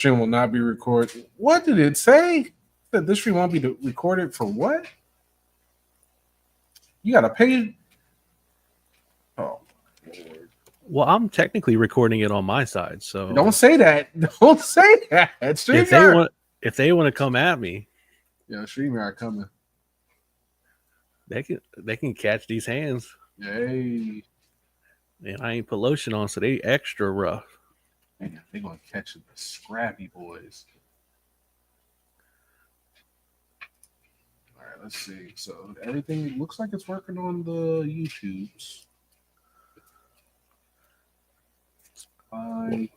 Stream will not be recorded. What did it say? That this stream won't be recorded for what? You gotta pay. Oh, Lord. Well, I'm technically recording it on my side, so Don't say that. Don't say that. if they want to come at me, yeah, StreamYard coming. they can catch these hands. Yay! And I ain't put lotion on, so they extra rough. Man, they gonna catch the scrappy boys. All right, let's see. So everything looks like it's working on the YouTubes. Go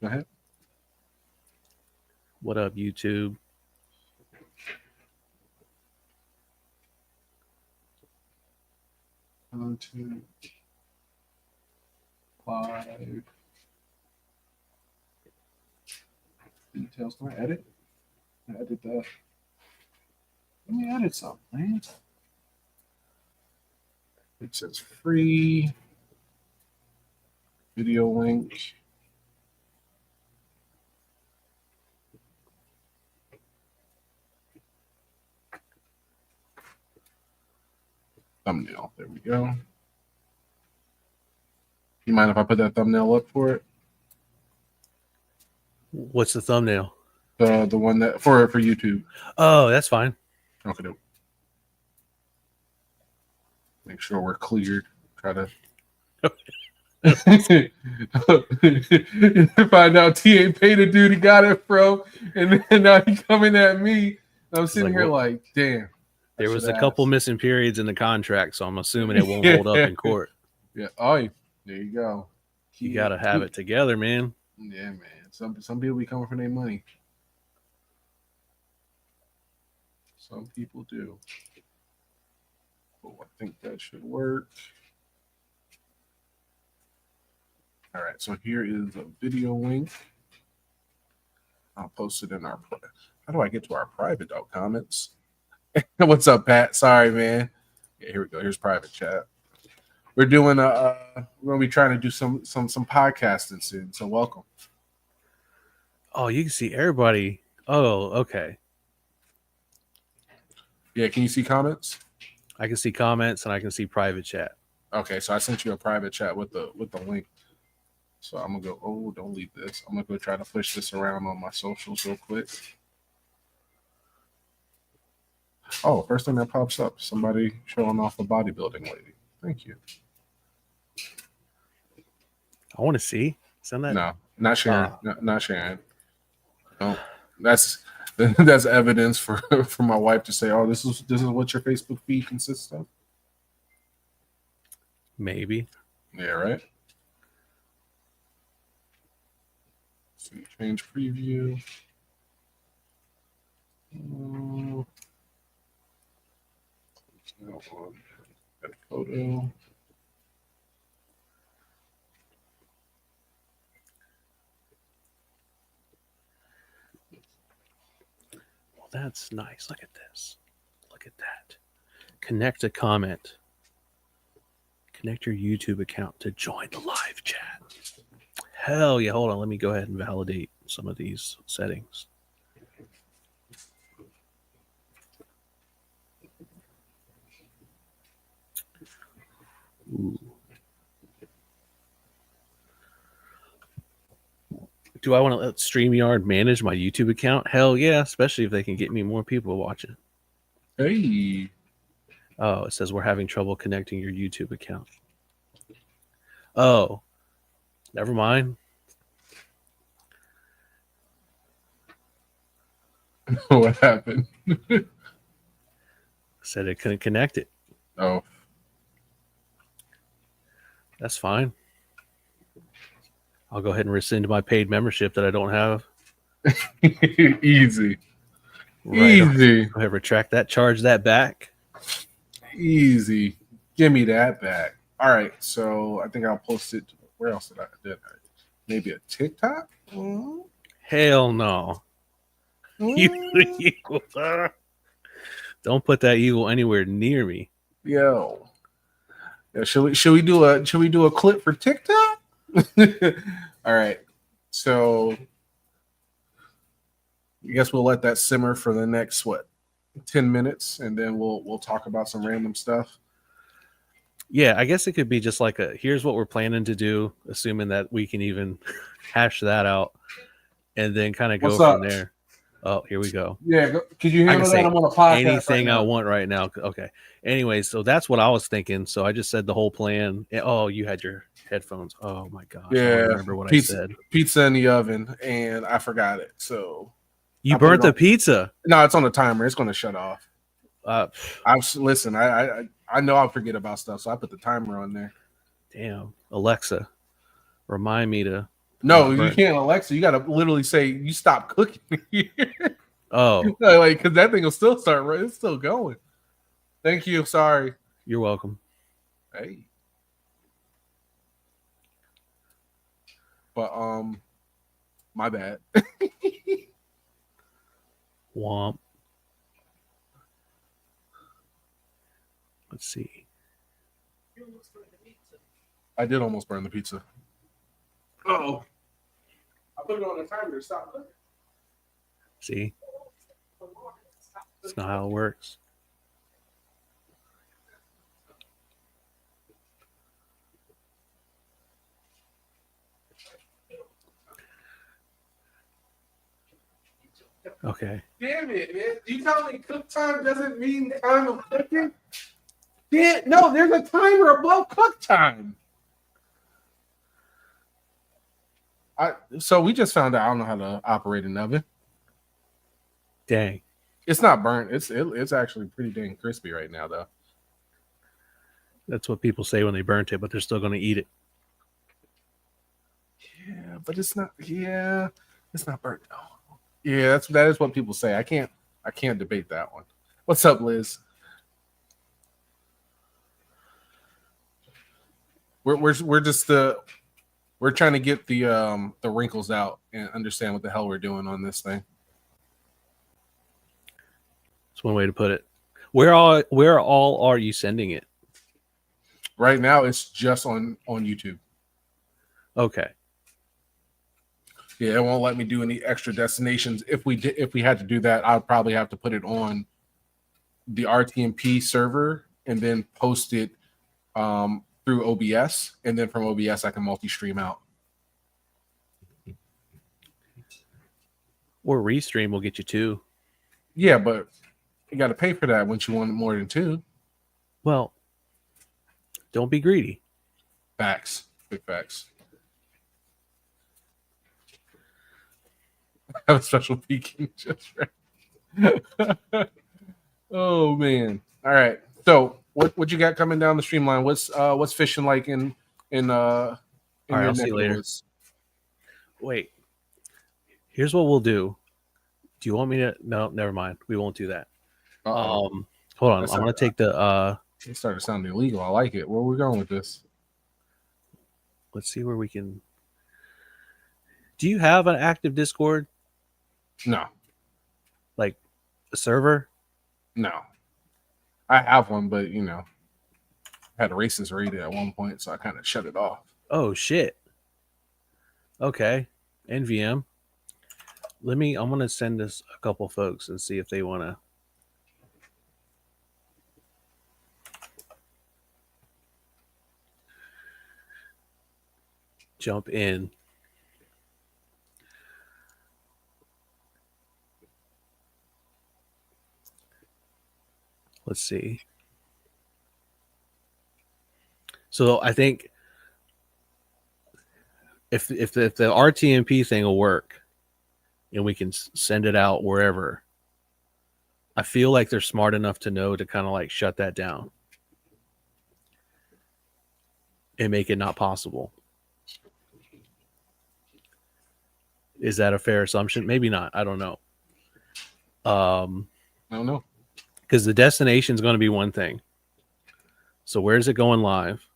ahead. What up, YouTube? Content. Live. Details. Can I edit? Can I edit that? Let me edit something, man. It says free video link. Thumbnail. There we go. You mind if I put that thumbnail up for it? What's the thumbnail? The one that for YouTube. Oh, that's fine. Okay. Make sure we're cleared. Try to find out T ain't paid the dude he got it from, and then now he coming at me. I'm sitting here like, damn. There was a couple missing periods in the contract, so I'm assuming it won't hold up in court. Yeah. Oh, there you go. You gotta have it together, man. Yeah, man. Some people be coming for their money. Some people do. Oh, I think that should work. All right, so here is a video link. I'll post it in our. How do I get to our private comments? What's up, Pat? Sorry, man. Yeah, here we go. Here's private chat. We're doing we're gonna be trying to do some podcasting soon. So welcome. Oh, you can see everybody. Oh, okay. Yeah, can you see comments? I can see comments and I can see private chat. Okay, so I sent you a private chat with the link. So I'm gonna go. Oh, don't leave this. I'm gonna go try to push this around on my socials real quick. Oh, first thing that pops up, somebody showing off a bodybuilding lady. Thank you. I want to see. Send that. No, not Sharon. No, not Sharon. No, that's evidence for my wife to say, "Oh, this is what your Facebook feed consists of." Maybe. Yeah. Right. So change preview. Now on that photo. Well, that's nice. Look at this. Look at that. Connect a comment. Connect your YouTube account to join the live chat. Hell yeah. Hold on. Let me go ahead and validate some of these settings. Ooh. Do I want to let StreamYard manage my YouTube account? Hell yeah, especially if they can get me more people watching. Hey. Oh, it says we're having trouble connecting your YouTube account. Oh, never mind. What happened? Said it couldn't connect it. Oh. That's fine. I'll go ahead and rescind my paid membership that I don't have. Easy. Right. Easy. Go ahead, retract that, charge that back. Easy. Give me that back. All right. So I think I'll post it. Where else did I? Maybe a TikTok? Mm-hmm. Hell no. Mm-hmm. Don't put that evil anywhere near me. Yo. Yeah, should we do a clip for TikTok? All right. So I guess we'll let that simmer for the next 10 minutes, and then we'll talk about some random stuff. Yeah, I guess it could be just like here's what we're planning to do, assuming that we can even hash that out, and then kind of go What's up? from there. Oh, here we go. Yeah, could you I can handle say that? I'm on a podcast anything right I now. want right now. Okay. Anyway, so that's what I was thinking. So I just said the whole plan. Oh, you had your headphones. Oh my gosh. I don't remember what I said. Pizza in the oven, and I forgot it. So You burnt the pizza. No, it's on the timer. It's going to shut off. Listen. I know I'll forget about stuff, so I put the timer on there. Damn, Alexa, remind me to. No, you can't, Alexa. You got to literally say you stop cooking. Oh, like because that thing will still start. It's still going. Thank you. Sorry. You're welcome. Hey. But my bad. Womp. Let's see. I did almost burn the pizza. Oh. I put it on the timer to stop cooking. See? That's not how it works. Okay. Damn it, man. You tell me cook time doesn't mean time of cooking? Yeah, no, there's a timer above cook time. So we just found out I don't know how to operate an oven. Dang. It's not burnt. It's actually pretty dang crispy right now, though. That's what people say when they burnt it, but they're still going to eat it. Yeah, but it's not. Yeah, it's not burnt. Oh. Yeah, that is what people say. I can't debate that one. What's up, Liz? We're just we're trying to get the wrinkles out and understand what the hell we're doing on this thing. That's one way to put it. Where all are you sending it? Right now, it's just on YouTube. Okay. Yeah, it won't let me do any extra destinations. If we had to do that, I'd probably have to put it on the RTMP server and then post it through OBS, and then from OBS I can multi-stream out. Or Restream will get you 2. Yeah, but you got to pay for that once you want more than 2. Well, don't be greedy. Facts. Big facts. I have a special peeking just right. Oh man. All right. So what you got coming down the streamline? What's fishing like in All right, I'll see you later. Wait. Here's what we'll do. Do you want me to? No, never mind. We won't do that. Hold on. I'm gonna take the. It started sounding illegal. I like it. Where are we going with this? Let's see where we can. Do you have an active Discord? No. Like a server? No. I have one, but I had a racist rated at one point, so I kind of shut it off. Oh shit. Okay. NVM. I'm gonna send this a couple folks and see if they wanna jump in. Let's see. So I think if the RTMP thing will work and we can send it out wherever, I feel like they're smart enough to know to kind of like shut that down and make it not possible. Is that a fair assumption? Maybe not. I don't know. I don't know. Because the destination is going to be one thing. So where's it going live?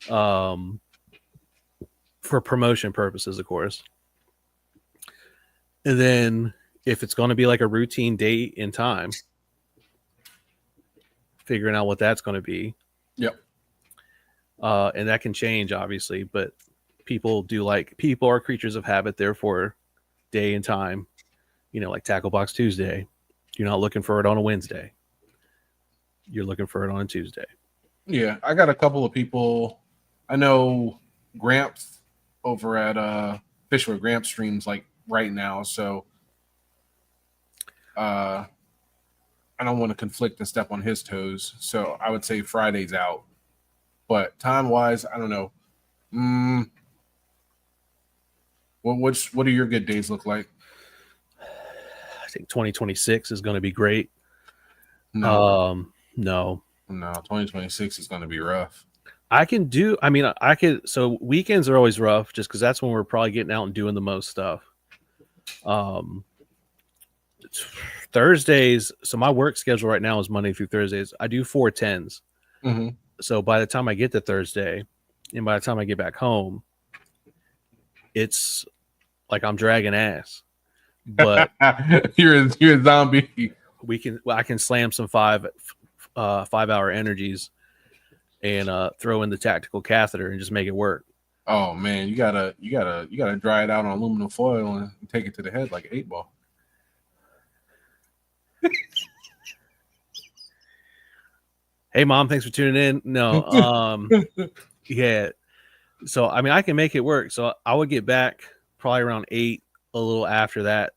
For promotion purposes, of course. And then if it's going to be like a routine date and time, figuring out what that's going to be. Yep. And that can change, obviously, but people are creatures of habit, therefore day and time like Tackle Box Tuesday. You're not looking for it on a Wednesday. You're looking for it on a Tuesday. Yeah, I got a couple of people. I know Gramps over at Fish with Gramps streams like right now, so I don't want to conflict and step on his toes. So I would say Friday's out. But time wise, I don't know. What do your good days look like? I think 2026 is going to be great. No, No. 2026 is going to be rough. I could. So weekends are always rough just because that's when we're probably getting out and doing the most stuff. Thursdays. So my work schedule right now is Monday through Thursdays. I do 410s. Mm-hmm. So by the time I get to Thursday and by the time I get back home, it's like I'm dragging ass. But you're a zombie. I can slam some 5-hour energies and throw in the tactical catheter and just make it work. Oh man, you gotta dry it out on aluminum foil and take it to the head like an 8-ball. Hey mom, thanks for tuning in. No, yeah. So I can make it work. So I would get back probably around 8, a little after that.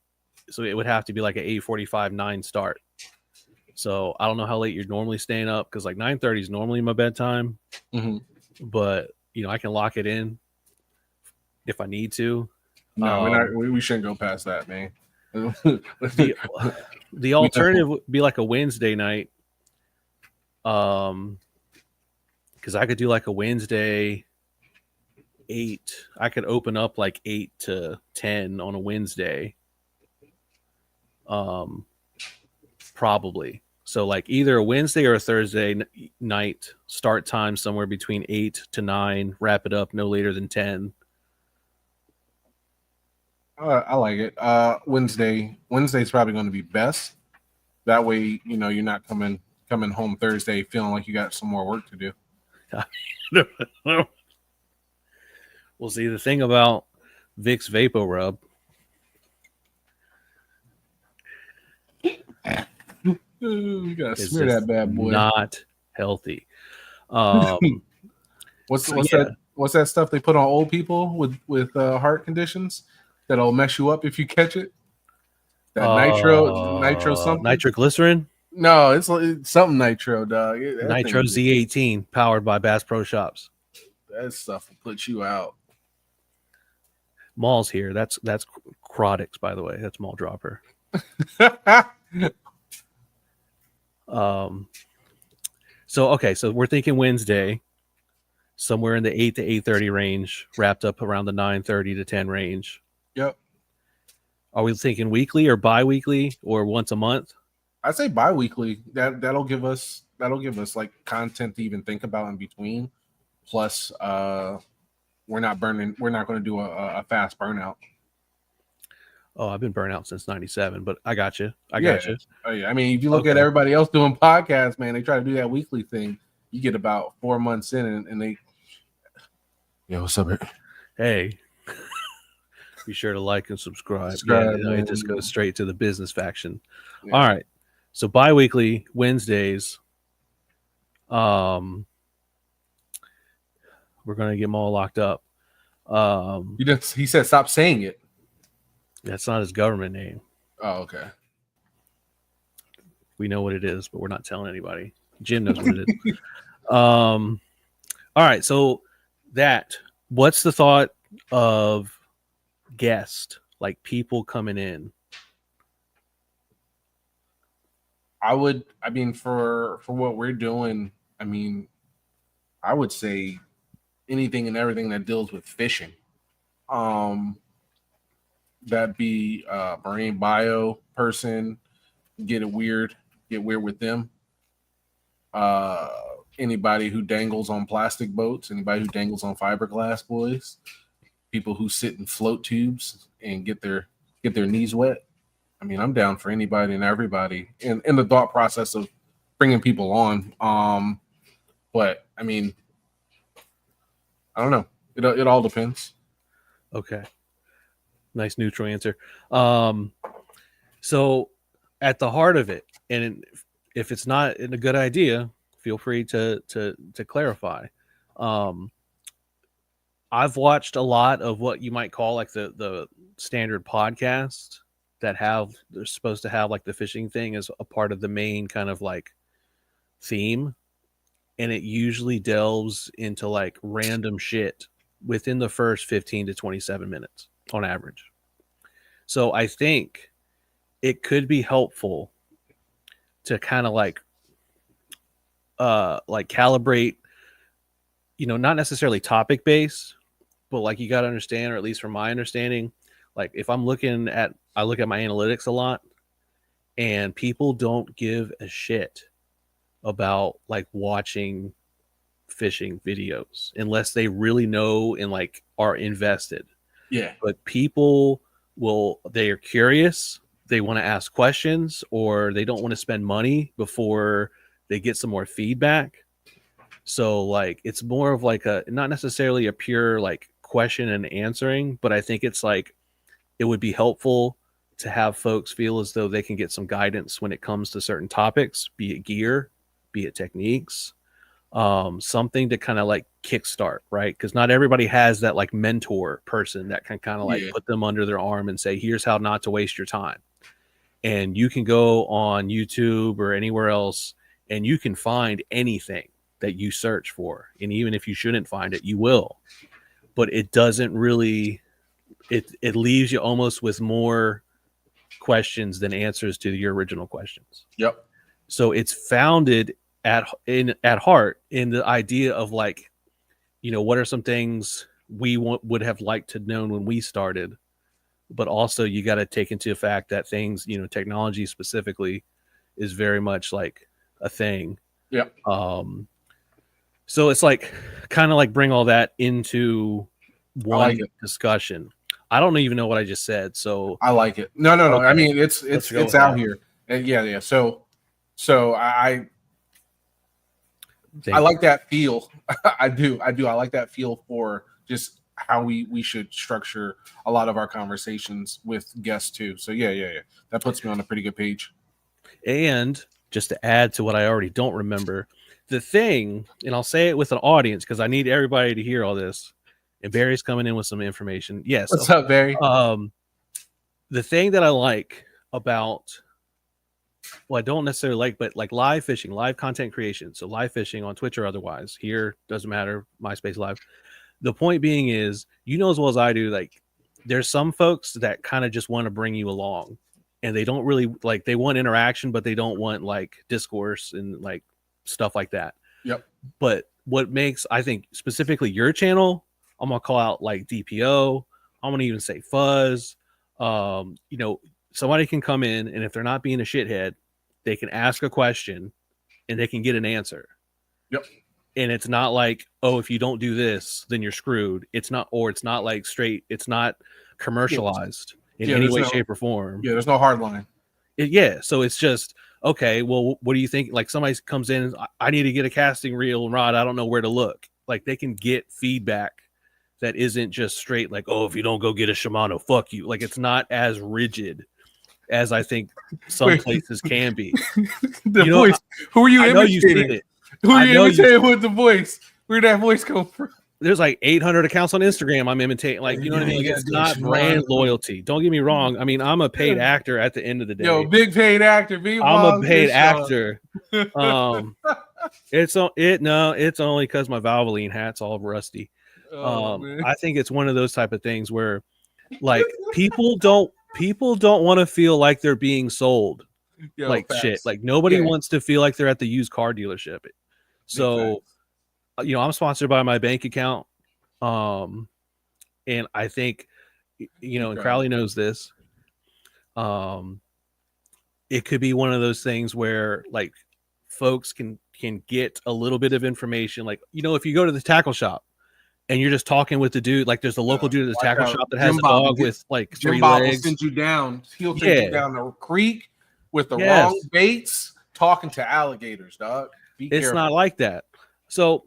So it would have to be like an 8:45, 9 start. So I don't know how late you're normally staying up because like 9:30 is normally my bedtime. Mm-hmm. But I can lock it in if I need to. No, we shouldn't go past that, man. The alternative would be like a Wednesday night. Because I could do like a Wednesday 8. I could open up like 8 to 10 on a Wednesday. Probably. So like either a Wednesday or a Thursday night start time somewhere between 8 to 9, wrap it up no later than 10. I like it. Wednesday's probably going to be best. That way, you're not coming home Thursday feeling like you got some more work to do. Well, see, the thing about Vicks Vapo Rub, you gotta smear that bad boy. Not healthy. What's that stuff they put on old people with heart conditions that'll mess you up if you catch it? That nitro something, nitroglycerin. No, it's something nitro, dog. Nitro Z18 powered by Bass Pro Shops. That stuff will put you out. Maul's here. That's Crodix, by the way. That's Maul Dropper. So we're thinking Wednesday, somewhere in the 8 to 8:30 range, wrapped up around the 9:30 to 10 range. Yep. Are we thinking weekly or bi-weekly or once a month? I say bi-weekly. That'll give us like content to even think about in between. Plus, we're not going to do a fast burnout. Oh, I've been burnt out since 97, but I got you. Oh, yeah. I mean, if you look at everybody else doing podcasts, man, they try to do that weekly thing. You get about 4 months in and they, yo, what's up, hey, be sure to like and subscribe. It just goes straight to the business faction. Yeah. All right. So bi-weekly Wednesdays, we're going to get them all locked up. He said, stop saying it. That's not his government name. Oh, okay. We know what it is, but we're not telling anybody. Jim knows what it is. All right. So what's the thought of guest, like people coming in? For what we're doing, I would say anything and everything that deals with fishing. That'd be a marine bio person, get weird with them. Anybody who dangles on plastic boats, anybody who dangles on fiberglass boys, people who sit in float tubes and get their knees wet. I'm down for anybody and everybody in the thought process of bringing people on. But I don't know. It all depends. Okay. Nice neutral answer. So at the heart of it, and if it's not a good idea, feel free to clarify. Um, I've watched a lot of what you might call like the standard podcast that they're supposed to have like the fishing thing as a part of the main kind of like theme, and it usually delves into like random shit within the first 15 to 27 minutes on average. So I think it could be helpful to kind of like calibrate, not necessarily topic based, but like you got to understand, or at least from my understanding, like if I look at my analytics a lot, and people don't give a shit about like watching fishing videos unless they really know and like are invested. Yeah. But they are curious, they want to ask questions, or they don't want to spend money before they get some more feedback. So like it's more of like a not necessarily a pure like question and answering, but I think it's like it would be helpful to have folks feel as though they can get some guidance when it comes to certain topics, be it gear, be it techniques, something to kind of like kickstart, right? Because not everybody has that like mentor person that can kind of like put them under their arm and say, here's how not to waste your time. And you can go on YouTube or anywhere else and you can find anything that you search for. And even if you shouldn't find it, you will. But it doesn't really, it leaves you almost with more questions than answers to your original questions. Yep. So it's founded at heart in the idea of like, what are some things we would have liked to known when we started, but also you got to take into the fact that things, technology specifically is very much like a thing. Yep. So it's like kind of like bring all that into one discussion. I don't even know what I just said. So I like it. No. Okay. I mean, it's out here. And yeah. So I like that feel. I do. I like that feel for just how we should structure a lot of our conversations with guests too. So yeah. That puts me on a pretty good page. And just to add to what I already don't remember, the thing, and I'll say it with an audience because I need everybody to hear all this. And Barry's coming in with some information. Yes. What's up, Barry? The thing that I like about, well, I don't necessarily like, but like live fishing, live content creation. So live fishing on Twitch or otherwise, here doesn't matter, MySpace Live. The point being is, as well as I do, like there's some folks that kind of just want to bring you along, and they don't really like, they want interaction, but they don't want like discourse and like stuff like that. Yep. But what makes, I think, specifically your channel, I'm gonna call out like DPO. I'm gonna even say Fuzz. Somebody can come in, and if they're not being a shithead, they can ask a question and they can get an answer. Yep. And it's not like, oh, if you don't do this, then you're screwed. It's not like straight, it's not commercialized in any way, shape, or form. Yeah, there's no hard line. So it's just, okay, well, what do you think? Like somebody comes in, I need to get a casting reel and rod. I don't know where to look. Like they can get feedback that isn't just straight like, oh, if you don't go get a Shimano, fuck you. Like it's not as rigid as I think some places can be. Voice. Who are you imitating? Who are you imitating with the voice? Where'd that voice come from? There's like 800 accounts on Instagram I'm imitating. Like, you know what I mean? Like, it's not brand loyalty. Don't get me wrong. I mean, I'm a paid actor at the end of the day. Yo, big paid actor. I'm a paid actor. It's only because my Valvoline hat's all rusty. I think it's one of those type of things where like people don't want to feel like they're being sold. Facts. Shit. Like nobody wants to feel like they're at the used car dealership. So, I'm sponsored by my bank account. And I think, and Crowley knows this. It could be one of those things where like folks can get a little bit of information. Like, if you go to the tackle shop and you're just talking with the dude, like there's a local dude at the tackle shop that has a dog with like three legs. Will send you down. He'll take you down the creek with the wrong baits, talking to alligators, dog. It's not like that. So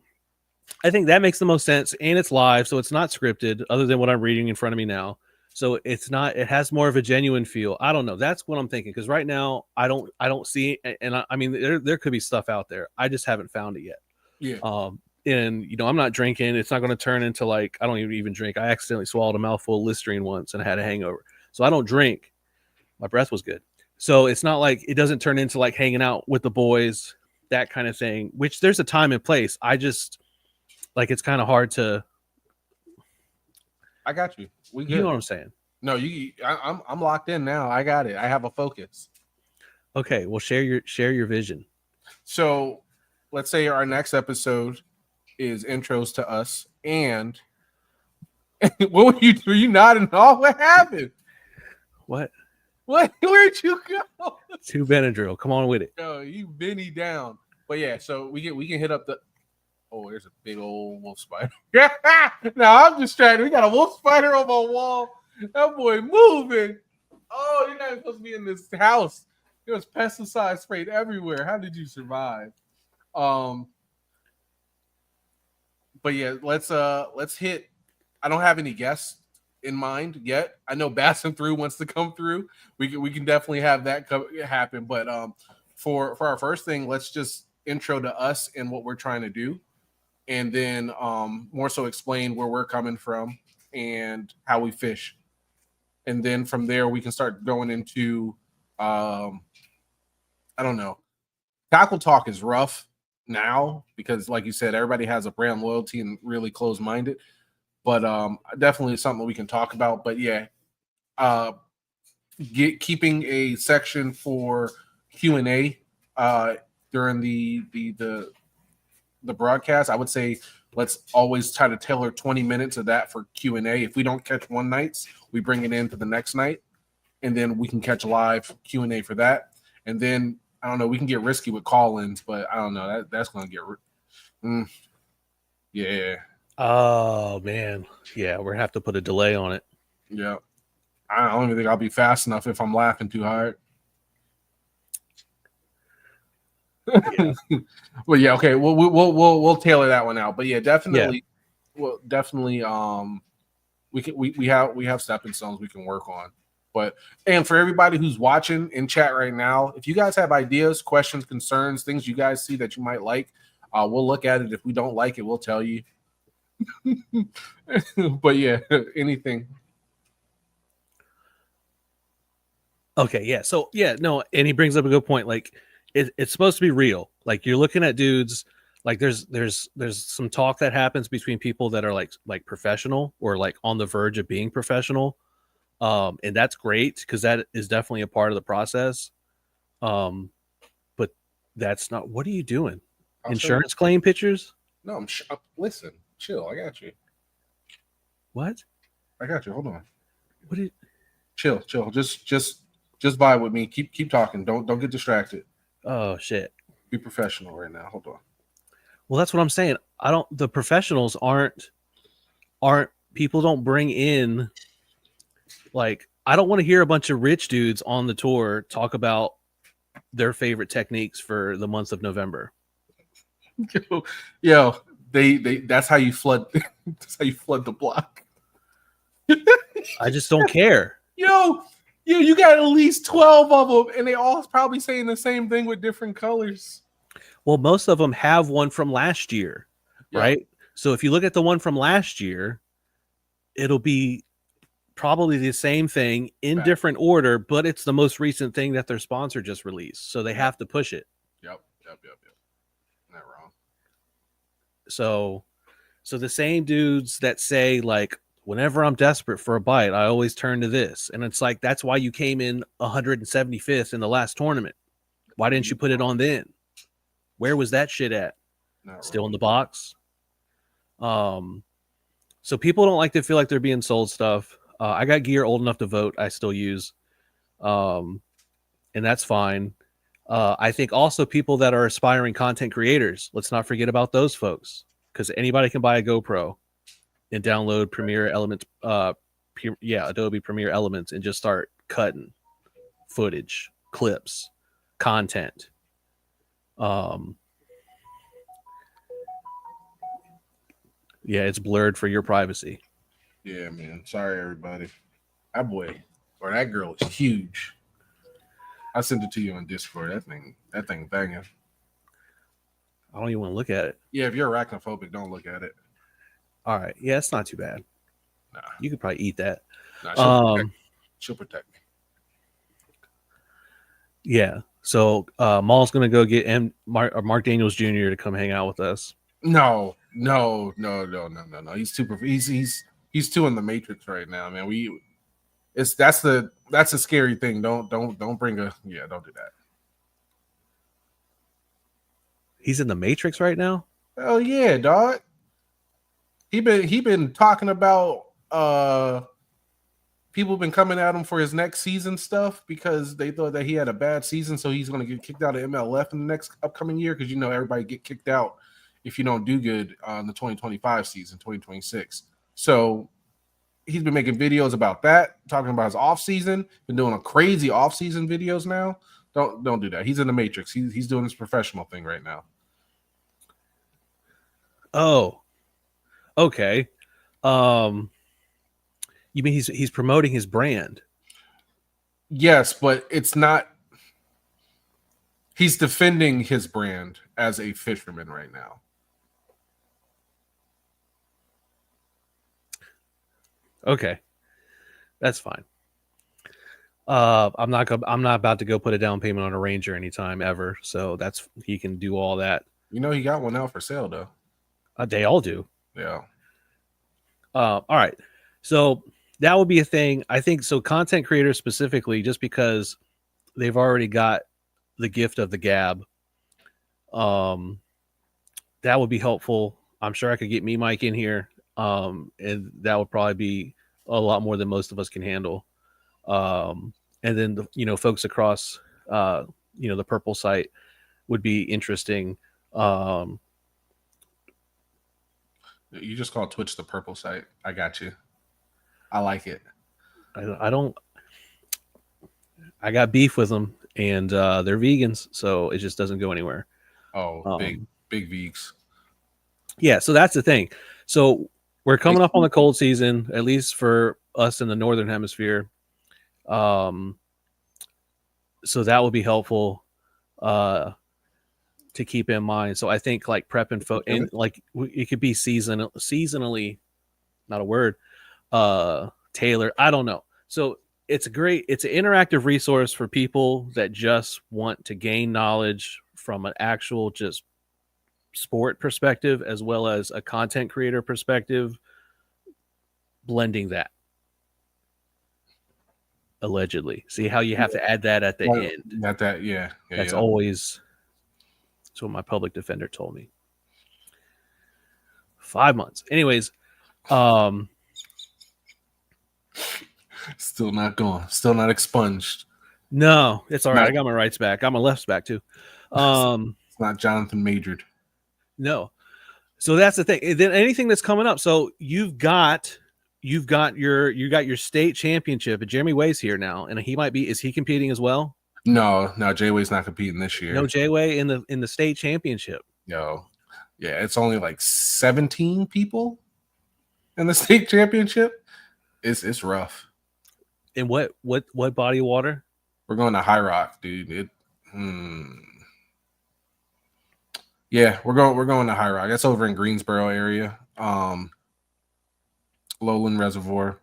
I think that makes the most sense, and it's live, so it's not scripted other than what I'm reading in front of me now. So it's not. It has more of a genuine feel. I don't know. That's what I'm thinking. Because right now, I don't see. And I mean, there could be stuff out there. I just haven't found it yet. Yeah. And I'm not drinking. It's not going to turn into like I don't even drink. I accidentally swallowed a mouthful of Listerine once and I had a hangover. So I don't drink. My breath was good. So it's not like it doesn't turn into like hanging out with the boys, that kind of thing. Which there's a time and place. I just like it's kind of hard to. I got you. We good. You know what I'm saying? No, I'm locked in now. I got it. I have a focus. Okay, well share your vision. So let's say our next episode is intros to us. And what were you nodding off? What happened? What? Where'd you go? To Benadryl. Come on with it. No, you Benny down. But yeah, so we can hit up the. Oh, there's a big old wolf spider. Now I'm distracted. We got a wolf spider on my wall. That boy moving. Oh, you're not even supposed to be in this house. There was pesticide sprayed everywhere. How did you survive? But yeah, let's hit. I don't have any guests in mind yet. I know Bassin through wants to come through. We can definitely have that happen. But for our first thing, let's just intro to us and what we're trying to do, and then more so explain where we're coming from and how we fish, and then from there we can start going into I don't know. Tackle talk is rough now because, like you said, everybody has a brand loyalty and really close-minded. But definitely something we can talk about. But yeah, keeping a section for Q&A during the broadcast. I would say let's always try to tailor 20 minutes of that for Q&A. If we don't catch one night, we bring it into the next night, and then we can catch live Q&A for that. And then I don't know, we can get risky with call-ins, but I don't know, that's going to get yeah. Oh man, yeah, we're gonna have to put a delay on it. Yeah, I don't even think I'll be fast enough if I'm laughing too hard. Yeah. Well, yeah, okay. We'll tailor that one out. But yeah, definitely. Yeah. Well, definitely. We have stepping stones we can work on. But and for everybody who's watching in chat right now, if you guys have ideas, questions, concerns, things you guys see that you might like, we'll look at it. If we don't like it, we'll tell you. But yeah, anything. Okay, yeah. So yeah, no, and he brings up a good point. Like it's supposed to be real. Like you're looking at dudes. Like there's some talk that happens between people that are like professional or like on the verge of being professional, and that's great because that is definitely a part of the process. But that's not. What are you doing? Insurance claim pictures? No, listen. Chill. I got you. What? I got you. Hold on. What did? Chill. Just vibe with me. Keep talking. Don't get distracted. Oh shit. Be professional right now. Hold on. Well, that's what I'm saying. The professionals aren't people don't bring in like I don't want to hear a bunch of rich dudes on the tour talk about their favorite techniques for the month of November. Yo, they that's how you flood that's how you flood the block. I just don't care. Yo, you got at least 12 of them, and they all probably saying the same thing with different colors. Well, most of them have one from last year, right? So if you look at the one from last year, it'll be probably the same thing in different order, but it's the most recent thing that their sponsor just released. So they have to push it. Yep. Not wrong. So the same dudes that say like, whenever I'm desperate for a bite, I always turn to this. And it's like, that's why you came in 175th in the last tournament. Why didn't you put it on then? Where was that shit at? Still in the box. So people don't like to feel like they're being sold stuff. I got gear old enough to vote. I still use, and that's fine. I think also people that are aspiring content creators, let's not forget about those folks, because anybody can buy a GoPro and download Premiere Elements, Adobe Premiere Elements, and just start cutting footage, clips, content. Yeah, it's blurred for your privacy. Yeah, man. Sorry, everybody. That boy or that girl is huge. I sent it to you on Discord. That thing banging. I don't even want to look at it. Yeah, if you're arachnophobic, don't look at it. All right. Yeah, it's not too bad. Nah, You could probably eat that. nah, she'll protect me. Yeah. So Maul's gonna go get Mark Daniels Jr. to come hang out with us. No. He's too. He's too in the Matrix right now, man. That's a scary thing. Don't bring don't do that. He's in the Matrix right now. Oh yeah, dog. He been talking about people been coming at him for his next season stuff because they thought that he had a bad season, so he's going to get kicked out of MLF in the next upcoming year because everybody get kicked out if you don't do good on the 2025 season, 2026. So he's been making videos about that, talking about his off season, been doing a crazy off season videos now. Don't do that. He's in the Matrix. He's doing his professional thing right now. Oh, okay. You mean he's promoting his brand? Yes, but it's not. He's defending his brand as a fisherman right now. Okay, that's fine. I'm not about to go put a down payment on a Ranger anytime ever. So he can do all that. He got one out for sale though. They all do. Yeah. All right. So that would be a thing. I think so. Content creators specifically, just because they've already got the gift of the gab. That would be helpful. I'm sure I could get me Mike in here. And that would probably be a lot more than most of us can handle. And then folks across the purple site would be interesting. You just call Twitch the purple site. I got you. I like it. I got beef with them, and they're vegans, so it just doesn't go anywhere. Oh, big vegs. Yeah, so that's the thing. So we're coming up on the cold season, at least for us in the northern hemisphere. So that would be helpful to keep in mind. So I think like prep and like it could be seasonally, not a word, tailored. I don't know. So it's an interactive resource for people that just want to gain knowledge from an actual just sport perspective as well as a content creator perspective, blending that. Allegedly. See how you have to add that at the end. That's always what my public defender told me. 5 months. Anyways, still not gone. Still not expunged. No, it's all right. I got my rights back. Got my lefts back too. It's not Jonathan Majored. No. So that's the thing. Then anything that's coming up. So you've got your state championship. Jeremy Way's here now, and is he competing as well? No, Jay Way's not competing this year. No Jay Way in the state championship. No. Yeah, it's only like 17 people in the state championship. It's rough. And what body of water? We're going to High Rock, dude. Yeah, we're going to High Rock. That's over in Greensboro area. Lowland Reservoir.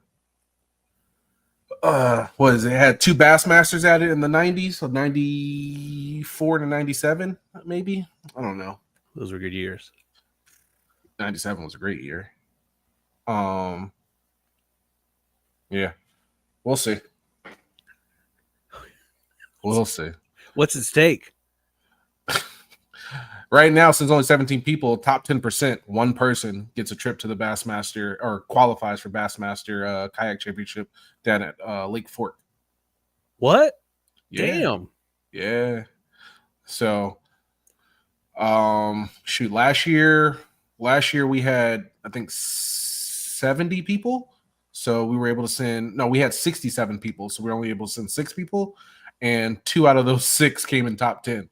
What is it? It had 2 Bassmasters at it in the 90s, so 94 to 97, maybe. I don't know. Those were good years. 97 was a great year. Yeah. We'll see. We'll see. What's at stake? Right now, since only 17 people, top 10%, one person gets a trip to the Bassmaster or qualifies for Bassmaster Kayak Championship down at Lake Fork. What? Yeah. Damn. Yeah. So, last year we had, I think, 70 people. So we were able to we had 67 people. So we were only able to send 6 people. And 2 out of those 6 came in top 10.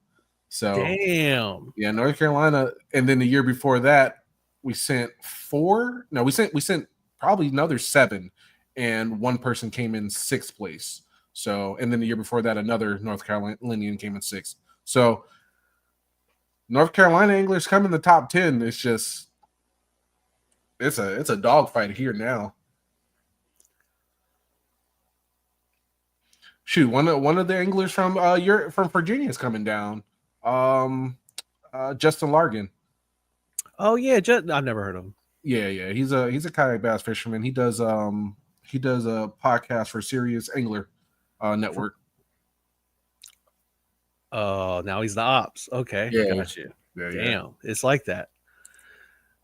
So damn. Yeah, North Carolina. And then the year before that, we sent 4. No, we sent probably another 7. and one person came in 6th place. So, and then the year before that, another North Carolinian came in 6th. So, North Carolina anglers come in the top 10. It's just, it's a dogfight here now. Shoot, one of the anglers from from Virginia is coming down. Justin Largan. Oh yeah, I've never heard of him. Yeah. He's a kayak bass fisherman. He does a podcast for Serious Angler Network. Oh, now he's the ops. Okay, Yeah. got you. Yeah, Damn, it's like that.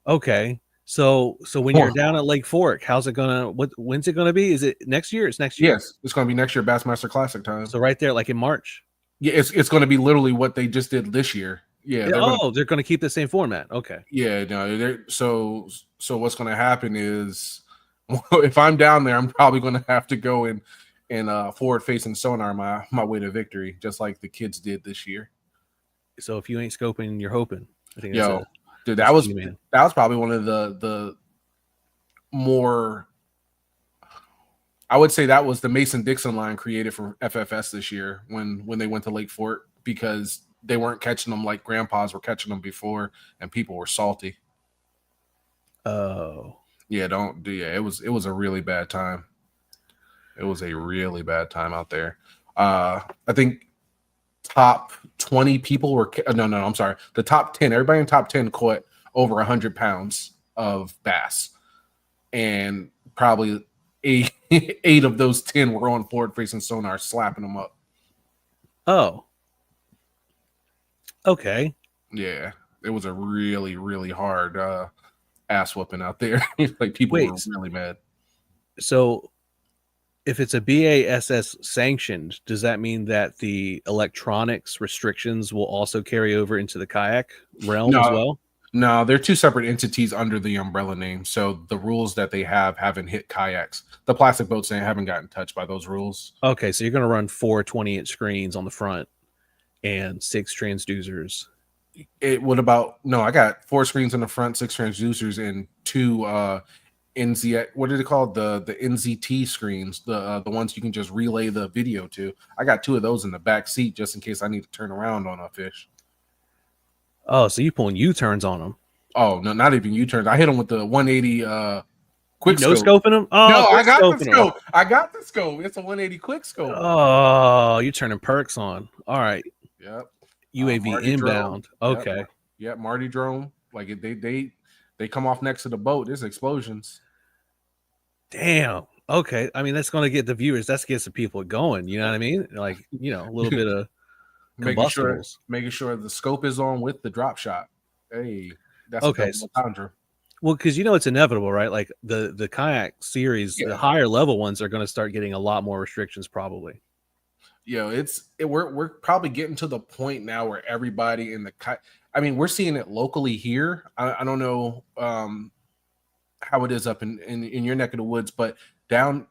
Okay, so when you're down at Lake Fork, how's it gonna? When's it gonna be? Is it next year? It's next year. Yes, it's gonna be next year, Bassmaster Classic time. So right there, like in March. Yeah, it's gonna be literally what they just did this year. Yeah. They're gonna keep the same format. Okay. Yeah, no. So what's gonna happen is, if I'm down there, I'm probably gonna have to go and forward facing sonar my way to victory, just like the kids did this year. So if you ain't scoping, you're hoping. I think dude, that was probably one of the more, I would say that was the Mason-Dixon line created for FFS this year when they went to Lake Fork, because they weren't catching them like grandpas were catching them before, and people were salty. Oh. Yeah, it was a really bad time. It was a really bad time out there. I think top 20 people were I'm sorry. The top 10, everybody in top 10 caught over 100 pounds of bass, and probably eight of those 10 were on forward facing sonar slapping them up. Oh. Okay. Yeah, it was a really, really hard ass whooping out there. Like, people were really mad. So if it's a BASS sanctioned, does that mean that the electronics restrictions will also carry over into the kayak realm as well? No, they're two separate entities under the umbrella name. So the rules that they haven't hit kayaks. The plastic boats, they haven't gotten touched by those rules. Okay, so you're going to run 4 20-inch screens on the front and 6 transducers. I got 4 screens in the front, 6 transducers, and 2 NZ, what are they called? The NZT screens, the ones you can just relay the video to. I got 2 of those in the back seat just in case I need to turn around on a fish. Oh, so you pulling U-turns on them? Oh no, not even U-turns. I hit them with the 180 quick scope. No scoping them? Oh, no, I got the scope. I got the scope. It's a 180 quick scope. Oh, you're turning perks on. All right. Yep. UAV inbound. Drone. Okay. Yep. Marty drone. Like, they come off next to the boat. There's explosions. Damn. Okay. I mean, that's going to get the viewers. That's get some people going. You know what I mean? Like, a little bit of making sure the scope is on with the drop shot. Hey, that's okay. Well, because it's inevitable, right? Like the kayak series, the higher level ones are going to start getting a lot more restrictions, probably. We're probably getting to the point now where everybody in the we're seeing it locally here. I don't know how it is up in your neck of the woods, but down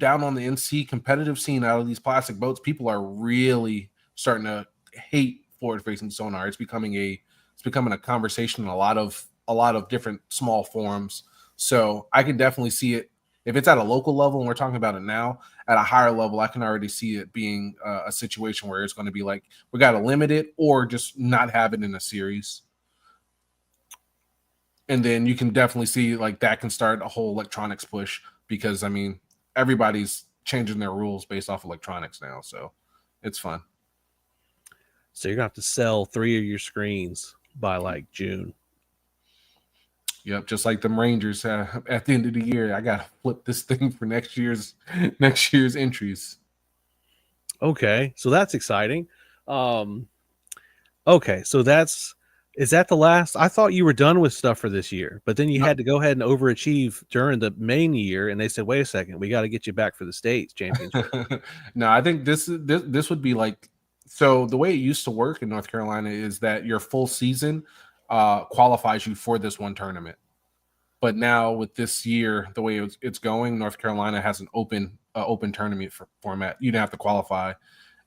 on the NC competitive scene, out of these plastic boats, people are really starting to hate forward facing sonar. It's becoming a conversation in a lot of different small forums. So I can definitely see it. If it's at a local level and we're talking about it now, at a higher level, I can already see it being a situation where it's going to be like, we got to limit it or just not have it in a series. And then you can definitely see like that can start a whole electronics push, because everybody's changing their rules based off electronics now. So it's fun. So you're going to have to sell 3 of your screens by like June. Yep, just like them Rangers at the end of the year. I gotta flip this thing for next year's entries. Okay, so that's exciting. Okay, so is that the last? I thought you were done with stuff for this year, but then you had to go ahead and overachieve during the main year, and they said, "Wait a second, we got to get you back for the States Championship." No, I think this would be like, so the way it used to work in North Carolina is that your full season qualifies you for this one tournament. But now with this year, the way it's going, North Carolina has an open tournament format. You don't have to qualify.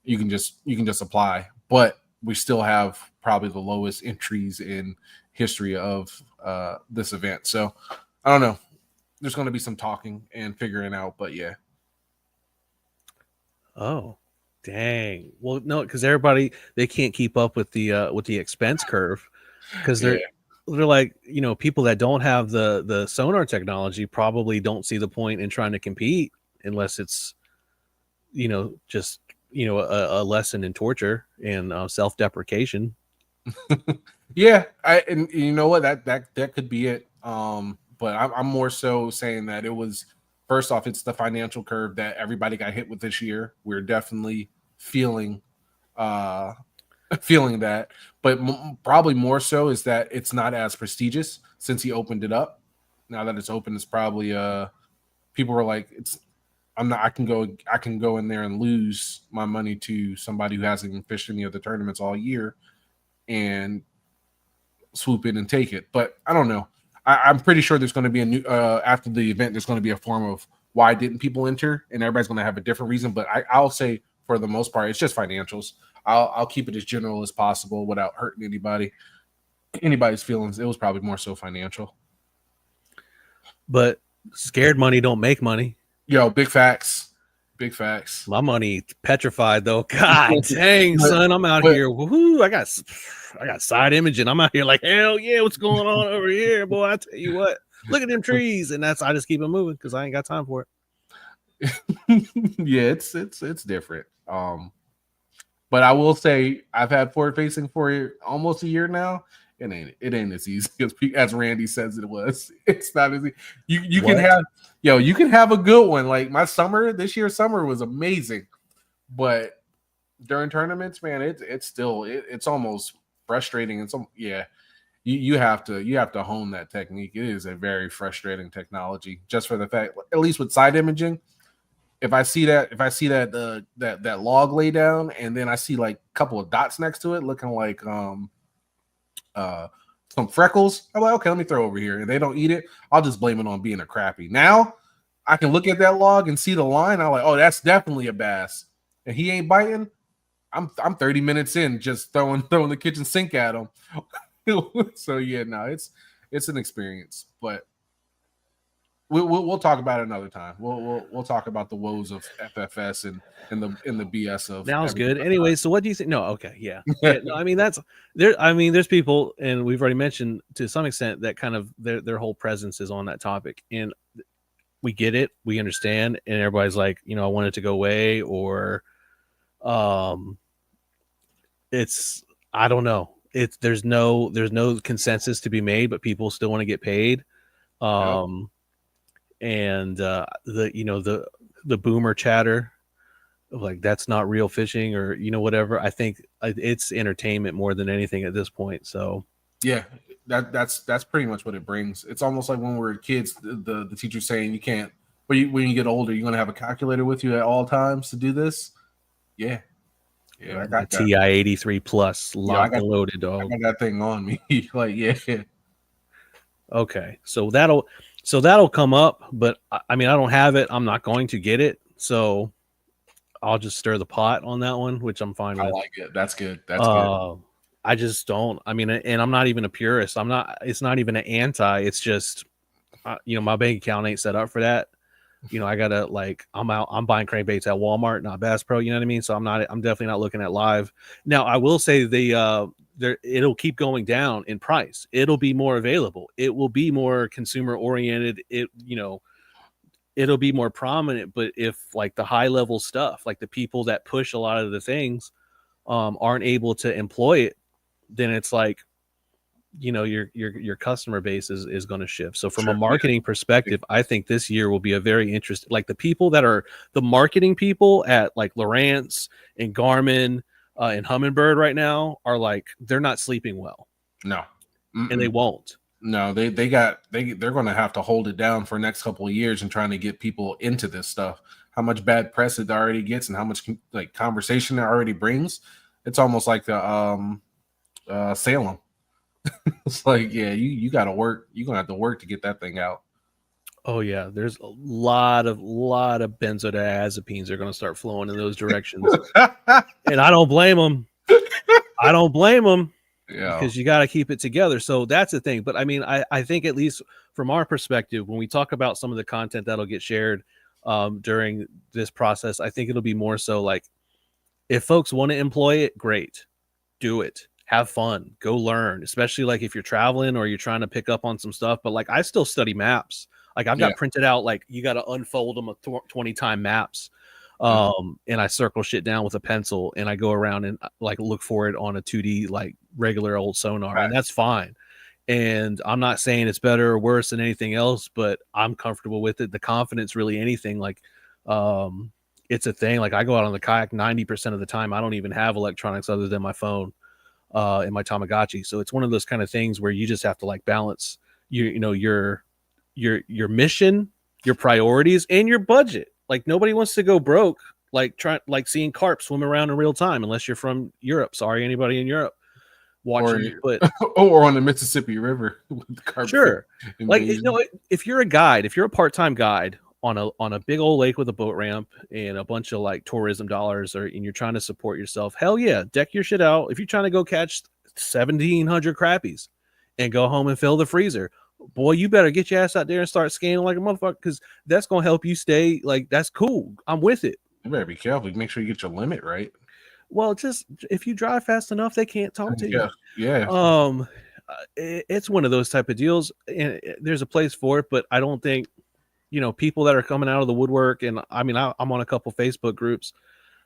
You can just apply. But we still have probably the lowest entries in history of this event. So I don't know. there's going to be some talking and figuring out. But yeah. Oh, dang. Well, no, because everybody they can't keep up with the expense curve because Yeah. they're like, you know, people that don't have the sonar technology probably don't see the point in trying to compete unless it's, you know, just, you know, a lesson in torture and self-deprecation. Yeah, and you know what, that could be it. But I'm more so saying that it was, first off, it's the financial curve that everybody got hit with this year. We're definitely feeling uh feeling that, but probably more so is that it's not as prestigious since he opened it up. Now that it's open, it's probably people were like, it's I'm not I can go in there and lose my money to somebody who hasn't even fished any of the tournaments all year and swoop in and take it. But I don't know. I'm pretty sure there's going to be a new after the event. There's going to be a form of why didn't people enter, and everybody's going to have a different reason. But I'll say for the most part, it's just financials. I'll keep it as general as possible without hurting anybody's feelings. It was probably more so financial. But scared money don't make money. Yo, big facts. Big facts. My money petrified though. God dang, son, I'm out here. Woohoo! I got side imaging. I'm out here like, hell yeah, what's going on over here, boy? I tell you what, look at them trees, and I just keep it moving because I ain't got time for it. Yeah, it's different. But I will say I've had forward facing for almost a year now. It ain't as easy as Randy says it was. It's not as easy. You can have you can have a good one. Like this year's summer was amazing, but during tournaments, man, it's almost frustrating. And you have to hone that technique. It is a very frustrating technology, just for the fact, at least with side imaging. If I see that log lay down and then I see like a couple of dots next to it looking like some freckles, I'm like, okay, let me throw over here. And they don't eat it, I'll just blame it on being a crappie. Now I can look at that log and see the line. I'm like, oh, that's definitely a bass. And he ain't biting. I'm 30 minutes in just throwing the kitchen sink at him. So yeah, no, it's an experience, but we'll talk about it another time. We'll talk about the woes of FFS and the BS of. Now's good. Anyway, so what do you think? No, okay, yeah. No, I mean that's there. I mean, there's people, and we've already mentioned to some extent that kind of their whole presence is on that topic, and we get it, we understand, and everybody's like, you know, I want it to go away, or it's I don't know. There's no consensus to be made, but people still want to get paid. And the boomer chatter of like that's not real fishing, or whatever. I think it's entertainment more than anything at this point. So yeah, that's pretty much what it brings. It's almost like when we were kids, the teacher saying you can't, when you get older, you're gonna have a calculator with you at all times to do this. Yeah, I got TI 83 plus locked and loaded, dog. I got that thing on me. Like, yeah. Okay, so that'll come up, but I mean, I don't have it. I'm not going to get it, so I'll just stir the pot on that one, which I'm fine with. I like it. That's good. That's good. I just don't. I mean, and I'm not even a purist. I'm not. It's not even an anti. It's just, my bank account ain't set up for that. I gotta I'm buying crankbaits at Walmart, not Bass Pro. You know what I mean? So I'm definitely not looking at live. Now I will say it'll keep going down in price. It'll be more available. It will be more consumer oriented. It'll be more prominent. But if like the high level stuff, like the people that push a lot of the things, aren't able to employ it, then it's like, your customer base is going to shift. So from a marketing perspective, I think this year will be a very interesting, like the people that are the marketing people at like Lowrance and Garmin and Humminbird right now are like, they're not sleeping well. No. And they won't. No, they're going to have to hold it down for the next couple of years and trying to get people into this stuff. How much bad press it already gets and how much like conversation it already brings. It's almost like the Salem. It's like, yeah, you got to work. You're going to have to work to get that thing out. Oh yeah, there's a lot of benzodiazepines are going to start flowing in those directions, and I don't blame them. I don't blame them. Yeah. because you got to keep it together. So that's the thing. But I mean, I think at least from our perspective, when we talk about some of the content that'll get shared during this process, I think it'll be more so like, if folks want to employ it, great, do it, have fun, go learn, especially like if you're traveling or you're trying to pick up on some stuff. But like, I still study maps. Like I've got printed out, like you got to unfold them 20 time maps. And I circle shit down with a pencil and I go around and like look for it on a 2D, like regular old sonar. And that's fine. And I'm not saying it's better or worse than anything else, but I'm comfortable with it. The confidence, really anything, like, it's a thing. Like I go out on the kayak 90% of the time. I don't even have electronics other than my phone and my Tamagotchi. So it's one of those kind of things where you just have to like balance your mission, your priorities, and your budget. Like nobody wants to go broke, like seeing carp swim around in real time, unless you're from Europe. Sorry, anybody in Europe watching, but or on the Mississippi River with the carp. Sure. Like if you're a guide, if you're a part-time guide on a big old lake with a boat ramp and a bunch of like tourism dollars, and you're trying to support yourself, hell yeah, deck your shit out. If you're trying to go catch 1,700 crappies and go home and fill the freezer, boy, you better get your ass out there and start scanning like a motherfucker, because that's gonna help you stay like, that's cool. I'm with it. You better be careful. Make sure you get your limit right. Well, just if you drive fast enough, they can't talk to you. Yeah. It's one of those type of deals, and there's a place for it, but I don't think, people that are coming out of the woodwork, and I mean, I'm on a couple Facebook groups.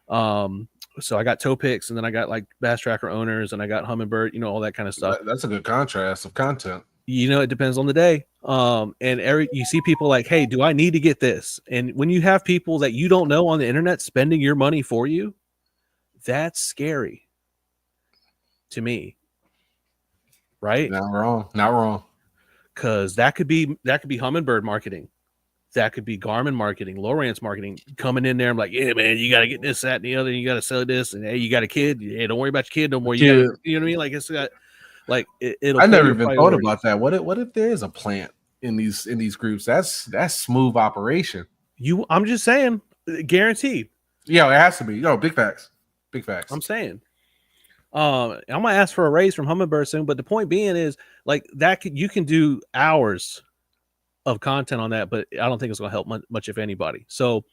So I got tow picks, and then I got like Bass Tracker owners, and I got Humminbird, all that kind of stuff. That's a good contrast of content. It depends on the day. And you see people like, hey, do I need to get this? And when you have people that you don't know on the internet spending your money for you, that's scary to me. Right? Not wrong. Because that could be Humminbird marketing. That could be Garmin marketing, Lowrance marketing, coming in there. I'm like, yeah, man, you got to get this, that, and the other. And you got to sell this. And hey, you got a kid. Hey, don't worry about your kid no more. You know what I mean? Like, it's got, like, it'll. I never even thought about that. What if there is a plant in these groups? That's smooth operation. I'm just saying, guaranteed. Yeah, it has to be. Big facts. Big facts. I'm saying. I'm gonna ask for a raise from Humminbird soon, but the point being is, like, that you can do hours of content on that, but I don't think it's gonna help much if anybody. So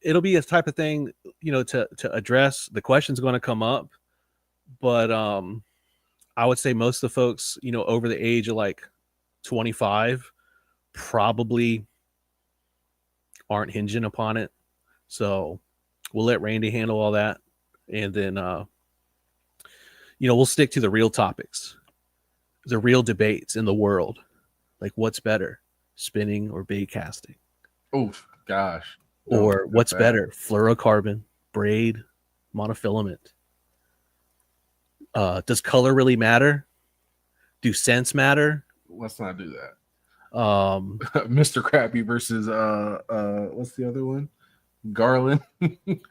it'll be a type of thing, to address. The question's going to come up, but I would say most of the folks, over the age of like 25 probably aren't hinging upon it. So we'll let Randy handle all that, and then we'll stick to the real topics, the real debates in the world. Like, what's better, spinning or bait casting? Oh, gosh. Or what's better, fluorocarbon, braid, monofilament? Does color really matter? Do scents matter? Let's not do that. Mr. Crappy versus what's the other one? Garland.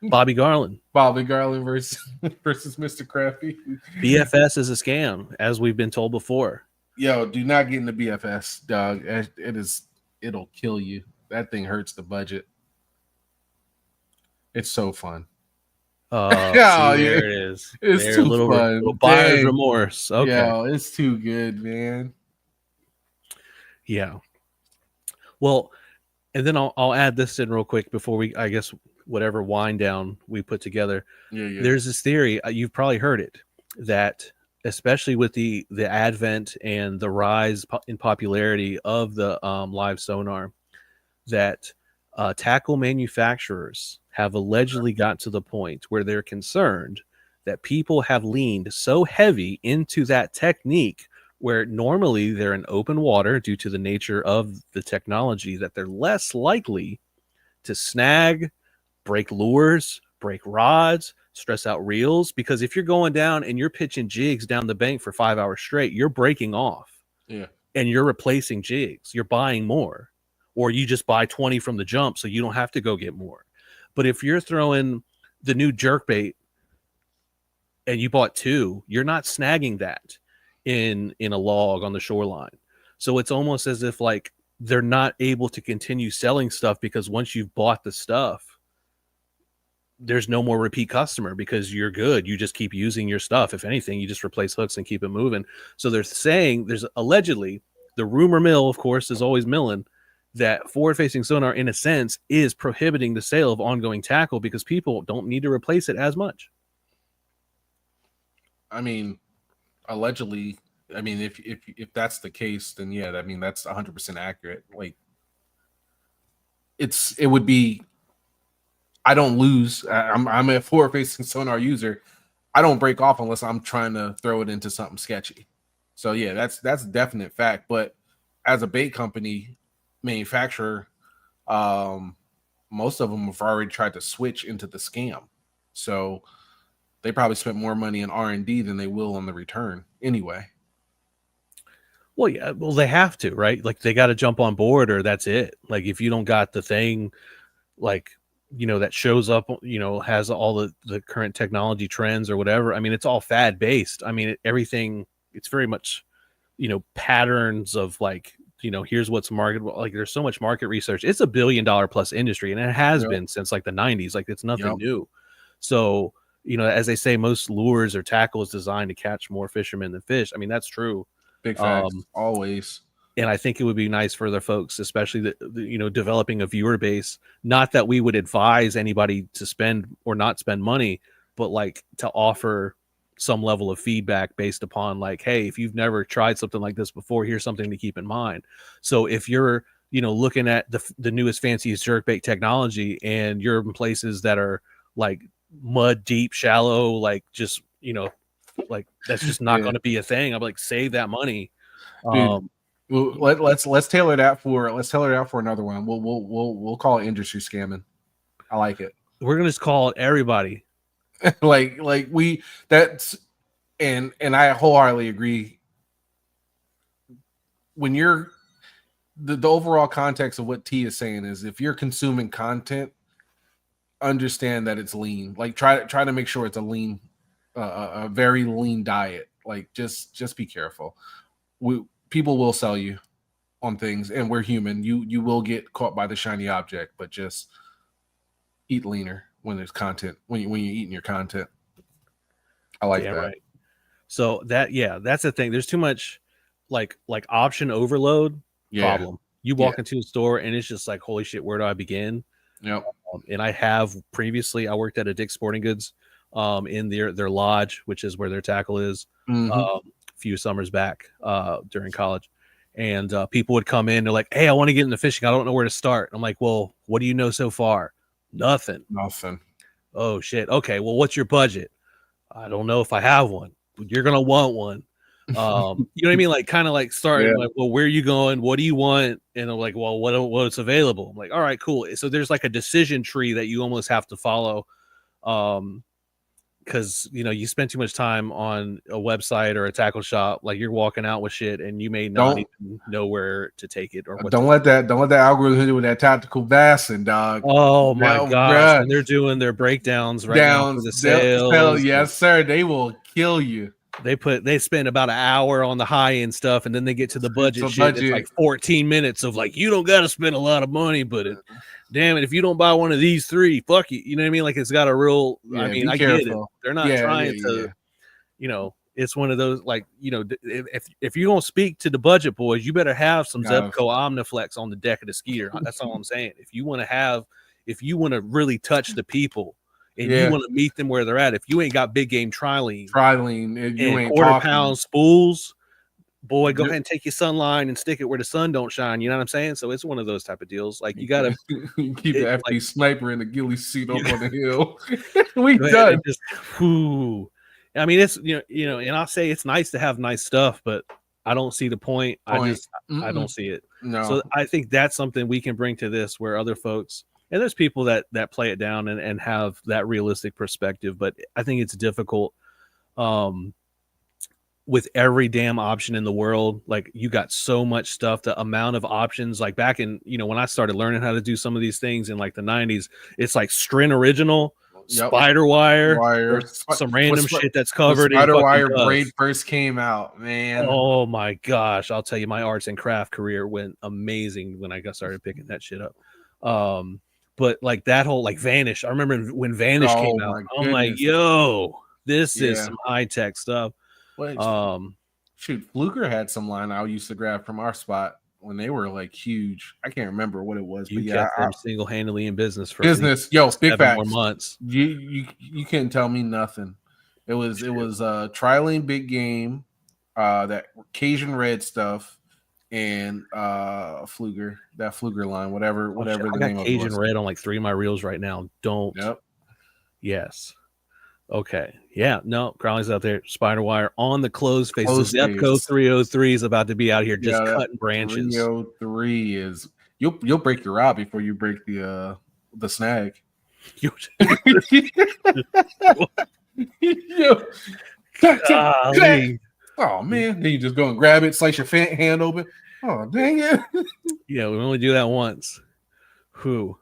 Bobby Garland. Bobby Garland versus Mr. Crappy. BFS is a scam, as we've been told before. Yo, do not get into BFS, dog. It'll kill you. That thing hurts the budget. It's so fun. There it is. It's too fun. Little buyer's remorse. Okay. Yeah, it's too good, man. Yeah. Well, and then I'll add this in real quick before we, I guess, whatever wind down we put together. Yeah. There's this theory, you've probably heard it, that especially with the advent and the rise in popularity of the live sonar, that tackle manufacturers have allegedly got to the point where they're concerned that people have leaned so heavy into that technique, where normally they're in open water due to the nature of the technology, that they're less likely to snag, break lures, break rods, stress out reels. Because if you're going down and you're pitching jigs down the bank for 5 hours straight, you're breaking off. Yeah. And you're replacing jigs. You're buying more. Or you just buy 20 from the jump so you don't have to go get more. But if you're throwing the new jerkbait and you bought 2, you're not snagging that in a log on the shoreline. So it's almost as if like they're not able to continue selling stuff, because once you've bought the stuff, there's no more repeat customer because you're good. You just keep using your stuff. If anything, you just replace hooks and keep it moving. So they're saying there's allegedly the rumor mill, of course, is always milling, that forward-facing sonar, in a sense, is prohibiting the sale of ongoing tackle because people don't need to replace it as much. I mean, allegedly, I mean, if that's the case, then yeah, I mean that's 100% accurate. Like, it would be. I don't lose. I'm a forward-facing sonar user. I don't break off unless I'm trying to throw it into something sketchy. So yeah, that's a definite fact. But as a bait company manufacturer, most of them have already tried to switch into the scam. So they probably spent more money in R&D than they will on the return anyway. Well, yeah, well, they have to, right? Like they got to jump on board or that's it. Like if you don't got the thing, like, that shows up, has all the current technology trends or whatever. I mean, it's all fad based. I mean, everything, it's very much, patterns of like, here's what's marketable. Like there's so much market research. It's $1 billion plus industry and it has been since like the 90s. Like it's nothing new. So, as they say, most lures or tackle is designed to catch more fishermen than fish. I mean, that's true. Big facts, always. And I think it would be nice for the folks, especially developing a viewer base. Not that we would advise anybody to spend or not spend money, but like to offer some level of feedback based upon like, hey, if you've never tried something like this before, here's something to keep in mind. So if you're looking at the newest fanciest jerkbait technology and you're in places that are like mud deep, shallow, like just like that's just not going to be a thing. I'm like, save that money. Dude, let's tailor that for another one. We'll call it industry scamming. I like it. We're gonna just call it everybody. like that's and I wholeheartedly agree. When you're the overall context of what T is saying is if you're consuming content, understand that it's lean. Like try to make sure it's a lean, a very lean diet. Like just be careful. People will sell you on things, and we're human. You will get caught by the shiny object, but just eat leaner when there's content. When you're eating your content, I like that. Right. So that's the thing. There's too much like option overload problem. You walk into a store and it's just like, holy shit, where do I begin? Yep. And I have previously, I worked at a Dick's Sporting Goods in their lodge, which is where their tackle is. A few summers back during college, and people would come in, they're like, hey, I want to get into fishing, I don't know where to start. I'm like, well, what do you know so far? Nothing. Oh shit. Okay, well, what's your budget? I don't know if I have one, but you're gonna want one. You know what I mean? Like kind of like starting like, well, where are you going? What do you want? And I'm like, well, what's available? I'm like, all right, cool. So there's like a decision tree that you almost have to follow. Because you spend too much time on a website or a tackle shop, like you're walking out with shit and you may not even know where to take it or what. Don't let that algorithm hit with that tactical bassin, dog. Oh my gosh. And they're doing their breakdowns right now for the sales. Yes, sir. They will kill you. They spend about an hour on the high end stuff, and then they get to the budget shit. It's like 14 minutes of like, you don't got to spend a lot of money, but damn it, if you don't buy one of these three, fuck you. You know what I mean? Like it's got a real. I mean, I get it. They're not trying to. It's one of those like if you don't speak to the budget boys, you better have some Zebco Omniflex on the deck of the Skeeter. That's all I'm saying. If you want to really touch the people. And you want to meet them where they're at. If you ain't got big game triline, you ain't quarter-pound spools, boy, go ahead and take your sunline and stick it where the sun don't shine. You know what I'm saying? So it's one of those type of deals. Like you gotta keep the FD sniper in the ghillie suit up on the hill. We done. I mean, it's and I'll say it's nice to have nice stuff, but I don't see the point. I don't see it. No. So I think that's something we can bring to this where other folks. And there's people that play it down and have that realistic perspective, but I think it's difficult with every damn option in the world. Like you got so much stuff, the amount of options, like back in, when I started learning how to do some of these things in like the 90s, it's like Strin Original, Spider Wire, some random shit that's covered in Spider Wire braid first came out, man. Oh my gosh. I'll tell you, my arts and craft career went amazing when I started picking that shit up. but like that whole like Vanish. I remember when Vanish came Oh out. my I'm like, goodness. yo, this is Yeah. some high tech stuff. Well, shoot, Fluker had some line I used to grab from our spot when they were like huge. I can't remember what it was, You but yeah, kept them single handedly in business for at least business. Yo, big 7 more facts. months. You can't tell me nothing. It was Trilane Big Game, that Cajun Red stuff, and Fluger, that Fluger line, whatever Oh, shit. the I got name of it Cajun was. Red on like 3 of my reels right now. Don't. Yep. Yes. Okay. Yeah. No, Crowley's out there. Spider wire on the closed face. So Close Zepco face. 303 is about to be out here just Yeah, that cutting branches. 303 is you'll break your rod before you break the snag. Yo, Golly. oh man, then you just go and grab it, slice your hand open. Oh dang it! Yeah, we only do that once. Who?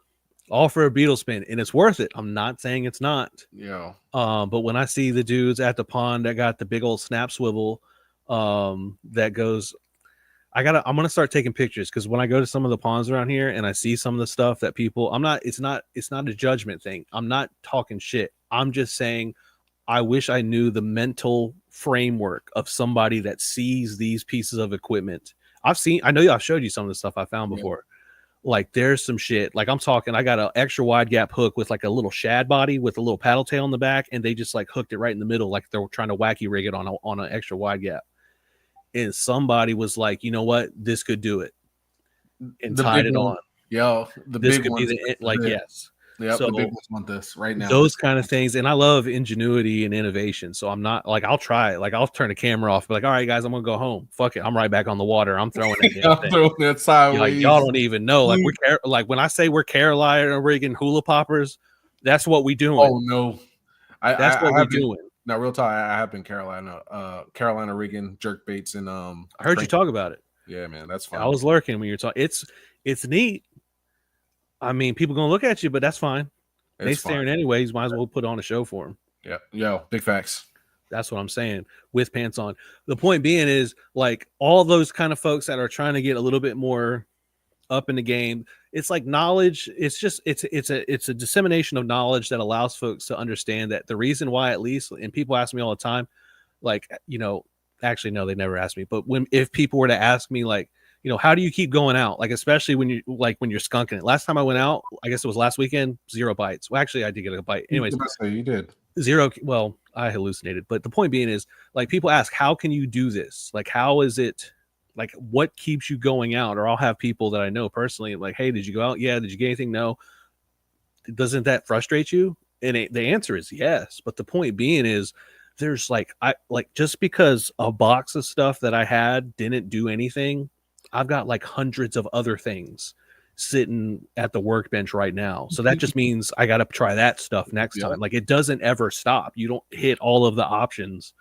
All for a beetle spin, and it's worth it. I'm not saying it's not. Yeah. But when I see the dudes at the pond that got the big old snap swivel, that goes, I'm gonna start taking pictures because when I go to some of the ponds around here and I see some of the stuff that people, it's not a judgment thing. I'm not talking shit. I'm just saying I wish I knew the mental framework of somebody that sees these pieces of equipment. I know I've showed you some of the stuff I found before. Like there's some shit. Like I'm talking, I got an extra wide gap hook with like a little shad body with a little paddle tail on the back, and they just like hooked it right in the middle, like they were trying to wacky rig it on an extra wide gap. And somebody was like, you know what, this could do it, and tied it on. Yo, This could be the like yes. Yeah, so the big ones want this right now. Those kind of things, and I love ingenuity and innovation. So I'm not like I'll try it. Like I'll turn the camera off, be like, all right, guys, I'm gonna go home. Fuck it, I'm right back on the water. I'm throwing it. I'm throwing that sideways. Like, y'all don't even know. Like like when I say we're Carolina rigging hula poppers, that's what we doing. Oh no, that's what we're doing. Now, real talk, I have been Carolina rigging jerk baits and I heard you talk about it. Yeah, man, that's fun. I was lurking when you're talking. It's neat. I mean, people gonna look at you, but that's fine. They staring anyways. Might as well put on a show for them. Yeah, yo, big facts. That's what I'm saying. With pants on. The point being is like all those kind of folks that are trying to get a little bit more up in the game. It's like knowledge. It's just it's a dissemination of knowledge that allows folks to understand that the reason why, at least, and people ask me all the time, like, you know, actually no, they never ask me, but if people were to ask me like, you know, how do you keep going out? Like, especially when you're skunking it. Last time I went out, I guess it was last weekend, 0 bites. Well, actually I did get a bite. Anyways, you did 0. Well, I hallucinated, but the point being is like people ask, how can you do this? Like, how is it? Like, what keeps you going out? Or I'll have people that I know personally like, hey, did you go out? Yeah. Did you get anything? No. Doesn't that frustrate you? And the answer is yes. But the point being is there's just because a box of stuff that I had didn't do anything, I've got like hundreds of other things sitting at the workbench right now. So that just means I got to try that stuff next time. Like, it doesn't ever stop. You don't hit all of the options.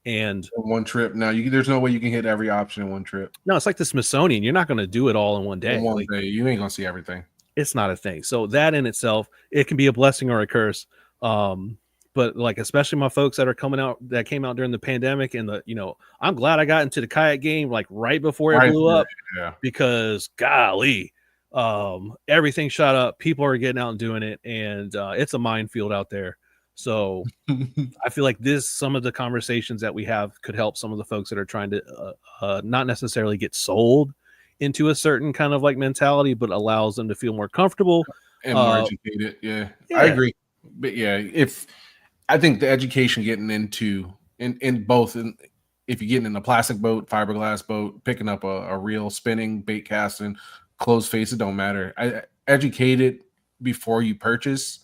And one trip. Now there's no way you can hit every option in one trip. No, it's like the Smithsonian. You're not going to do it all in one day. You ain't gonna see everything. It's not a thing. So that in itself, it can be a blessing or a curse. But like, especially my folks that came out during the pandemic and I'm glad I got into the kayak game like right before it blew up. Yeah. Because golly, everything shot up. People are getting out and doing it, and it's a minefield out there. So I feel like some of the conversations that we have could help some of the folks that are trying to not necessarily get sold into a certain kind of like mentality, but allows them to feel more comfortable and more educated. Yeah, I agree. But yeah, I think the education getting into in both, if you're getting in a plastic boat, fiberglass boat, picking up a reel, spinning, bait casting, closed face, it don't matter. Educated before you purchase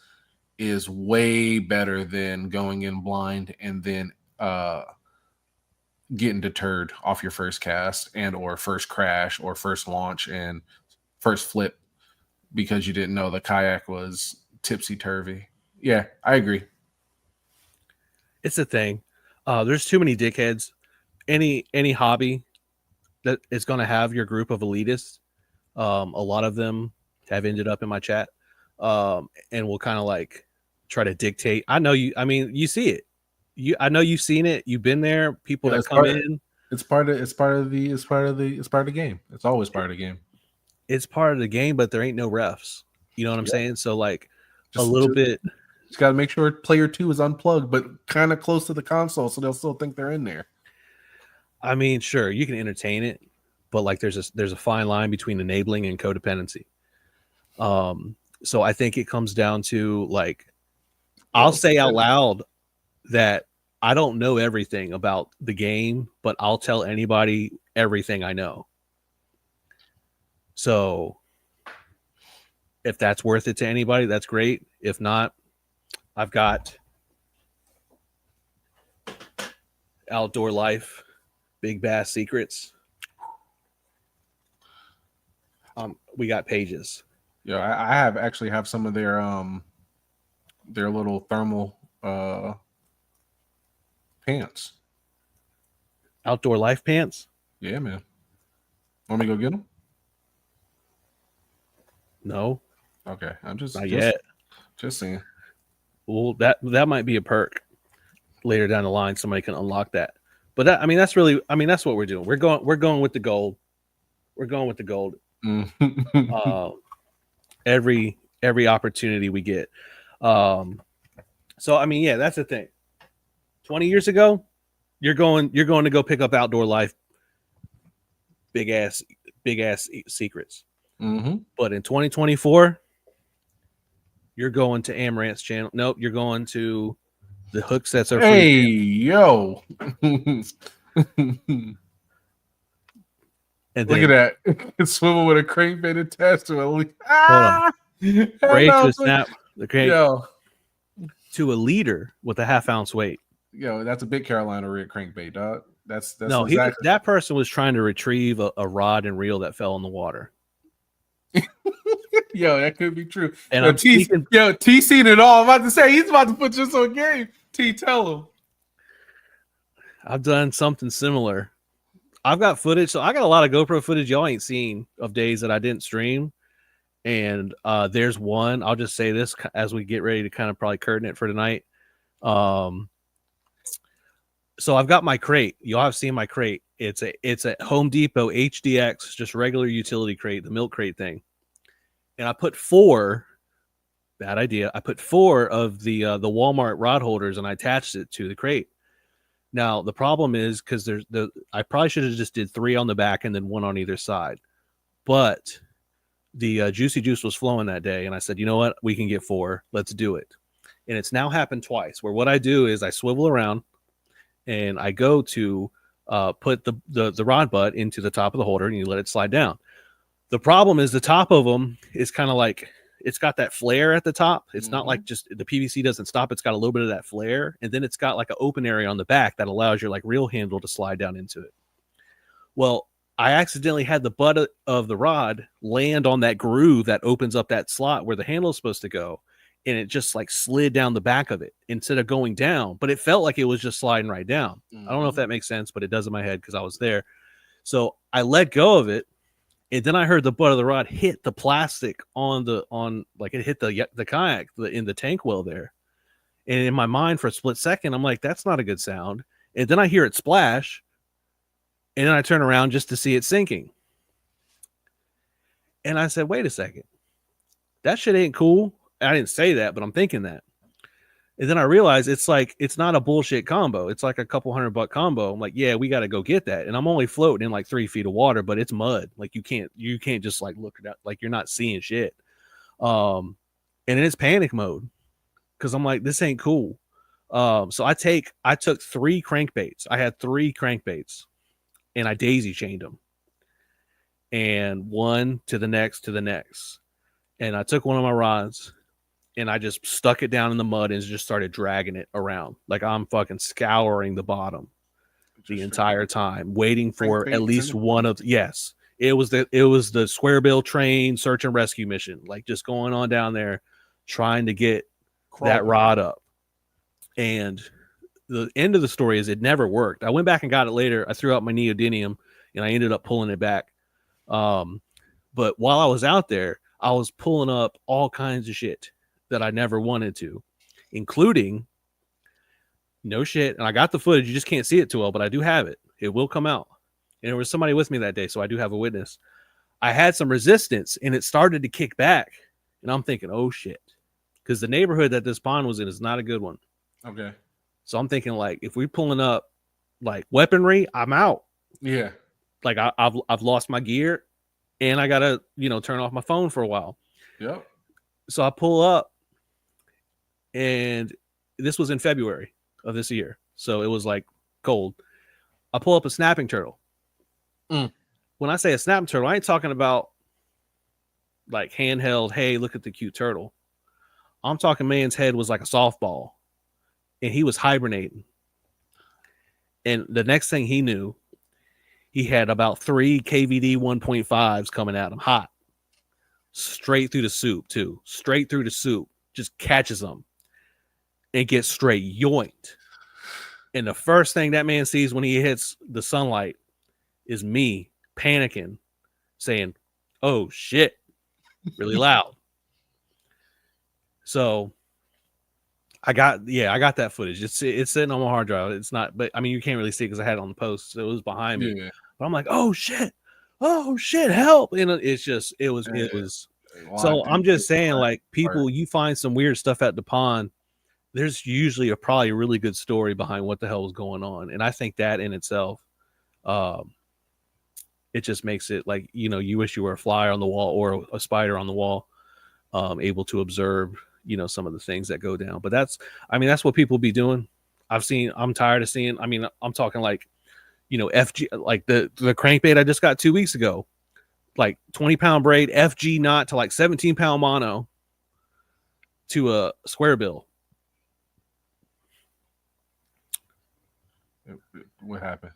is way better than going in blind and then getting deterred off your first cast and or first crash or first launch and first flip because you didn't know the kayak was tipsy-turvy. Yeah, I agree. It's a thing. There's too many dickheads. Any hobby that is going to have your group of elitists, a lot of them have ended up in my chat, and will kind of like try to dictate. I know you. I mean, you see it. I know you've seen it. You've been there. People that come in. It's part of the game. It's always part of the game. It's part of the game, but there ain't no refs. You know what I'm Yeah. saying? So like a Just, little just, bit. just got to make sure player 2 is unplugged, but kind of close to the console, so they'll still think they're in there. I mean, sure, you can entertain it, but like there's a fine line between enabling and codependency. So I think it comes down to like I'll say out loud that I don't know everything about the game, but I'll tell anybody everything I know. So if that's worth it to anybody, that's great. If not, I've got Outdoor Life, Big Bass Secrets. We got pages. Yeah, I have some of their little thermal pants. Outdoor Life pants? Yeah, man. Want me to go get them? No, Okay, I'm just not yet. Just saying. Well, that might be a perk later down the line. Somebody can unlock that. But that, I mean, that's what we're doing. We're going with the gold. We're going with the gold. Every opportunity we get. So I mean, yeah, that's the thing. 20 years ago, you're going to go pick up Outdoor Life, big ass secrets. Mm-hmm. But in 2024, you're going to Amaranth's channel. Nope, you're going to the Hooksets are free. Hey, yo. And look at that. Swivel with a crankbait attached to a lead. Break to snap the crank yo. to a leader with a half-ounce weight. Yo, that's a big Carolina rig crankbait, dog. That's no, exactly. That person was trying to retrieve a rod and reel that fell in the water. Yo, that could be true. And T seen it all. I'm about to say he's about to put this on game. T, tell him. I've done something similar. I've got footage, so I got a lot of GoPro footage y'all ain't seen of days that I didn't stream. And there's one. I'll just say this as we get ready to kind of probably curtain it for tonight. So I've got my crate. Y'all have seen my crate. It's a Home Depot HDX, just regular utility crate, the milk crate thing. And I put 4. Bad idea. I put 4 of the Walmart rod holders and I attached it to the crate. Now the problem is because I probably should have just did 3 on the back and then 1 on either side, but the Juicy Juice was flowing that day, and I said, you know what, we can get 4. Let's do it. And it's now happened twice. Where what I do is I swivel around and I go to put the rod butt into the top of the holder and you let it slide down. The problem is the top of them is kind of like, it's got that flare at the top. It's not like just the PVC doesn't stop. It's got a little bit of that flare. And then it's got like an open area on the back that allows your like reel handle to slide down into it. Well, I accidentally had the butt of the rod land on that groove that opens up that slot where the handle is supposed to go. And it just like slid down the back of it instead of going down. But it felt like it was just sliding right down. I don't know if that makes sense, but it does in my head because I was there. So I let go of it. And then I heard the butt of the rod hit the plastic like it hit the kayak in the tank well there. And in my mind for a split second, I'm like, that's not a good sound. And then I hear it splash. And then I turn around just to see it sinking. And I said, wait a second. That shit ain't cool. I didn't say that, but I'm thinking that. And then I realized it's not a bullshit combo. It's like a couple $100 combo. I'm like, yeah, we got to go get that. And I'm only floating in like 3 feet of water, but it's mud. Like you can't just like look at that. Like you're not seeing shit. And it's panic mode because I'm like, this ain't cool. So I took 3 crankbaits. I had 3 crankbaits and I daisy chained them. And one to the next. And I took one of my rods and I just stuck it down in the mud and just started dragging it around. Like I'm fucking scouring the bottom the entire time, waiting for at least one of, yes, it was the square bill train search and rescue mission. Like just going on down there, trying to get that rod up. And the end of the story is it never worked. I went back and got it later. I threw out my neodymium and I ended up pulling it back. But while I was out there, I was pulling up all kinds of shit that I never wanted to, including no shit. And I got the footage. You just can't see it too well, but I do have it. It will come out. And there was somebody with me that day, so I do have a witness. I had some resistance and it started to kick back. And I'm thinking, oh shit. Because the neighborhood that this pond was in is not a good one. Okay. So I'm thinking, like, if we're pulling up like weaponry, I'm out. Yeah. Like I've lost my gear and I gotta, turn off my phone for a while. Yep. So I pull up, and this was in February of this year. So it was like cold. I pull up a snapping turtle. Mm. When I say a snapping turtle, I ain't talking about like handheld, hey, look at the cute turtle. I'm talking man's head was like a softball and he was hibernating. And the next thing he knew, he had about 3 KVD 1.5s coming at him hot. Straight through the soup, too. Straight through the soup. Just catches them and gets straight yoinked. And the first thing that man sees when he hits the sunlight is me panicking, saying, oh shit, really loud. So I got that footage. It's sitting on my hard drive. It's not, but I mean, you can't really see it because I had it on the post. So it was behind me. Yeah. But I'm like, oh shit, help. And it was. So I'm just saying, like, people, you find some weird stuff at the pond, there's usually probably a really good story behind what the hell was going on. And I think that in itself, it just makes it like, you wish you were a fly on the wall or a spider on the wall, able to observe, some of the things that go down. But that's what people be doing. I'm tired of seeing, I'm talking like, FG, like the crankbait I just got 2 weeks ago, like 20-pound braid, FG knot to like 17-pound mono to a square bill. What happened?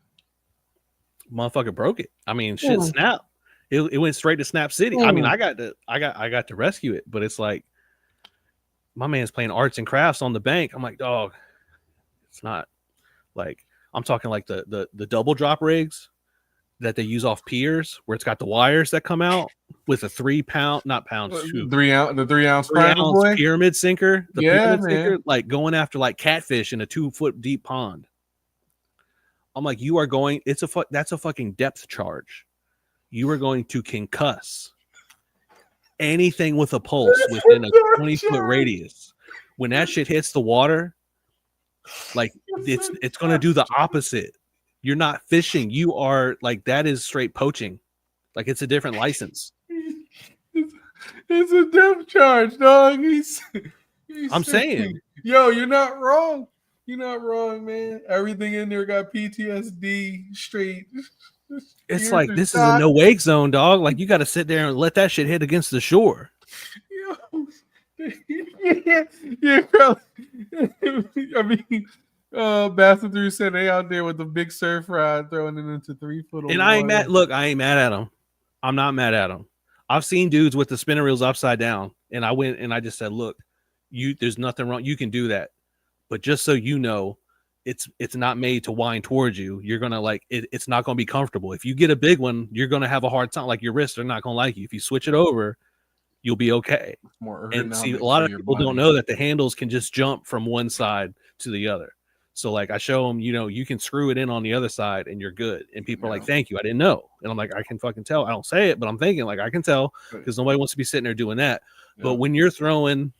Motherfucker broke it. I mean, shit, snap. It went straight to Snap City. I mean, I got to rescue it, but it's like my man's playing arts and crafts on the bank. I'm like, dog, it's not like, I'm talking like the double drop rigs that they use off piers where it's got the wires that come out with a 3-pound, not pounds, shoot, 3 ounce, the 3-ounce, 3-ounce pyramid sinker. The pyramid man. sinker, like going after like catfish in a 2-foot deep pond. I'm like, you are going, that's a fucking depth charge. You are going to concuss anything with a pulse within a 20-foot radius. When that shit hits the water, like it's going to do the opposite. You're not fishing. You are like, that is straight poaching. Like it's a different license. It's a depth charge, dog. I'm saying, yo, you're not wrong. You're not wrong, man. Everything in there got PTSD straight. It's like, this is a no wake zone, dog. Like you got to sit there and let that shit hit against the shore. Yeah, I mean, Bassett said they out there with the big surf rod throwing it into 3 foot. And I ain't mad. Look, I ain't mad at them. I'm not mad at them. I've seen dudes with the spinner reels upside down, and I went and I just said, look, there's nothing wrong. You can do that. But just so you know, it's not made to wind towards you. You're gonna like it, it's not gonna be comfortable. If you get a big one, you're gonna have a hard time. Like your wrists are not gonna like you. If you switch it over, you'll be okay. And see, a lot of people don't know that the handles can just jump from one side to the other. So like I show them, you can screw it in on the other side and you're good. And people are like, thank you, I didn't know. And I'm like, I can fucking tell. I don't say it, but I'm thinking like I can tell because nobody wants to be sitting there doing that. Yeah. But when you're throwing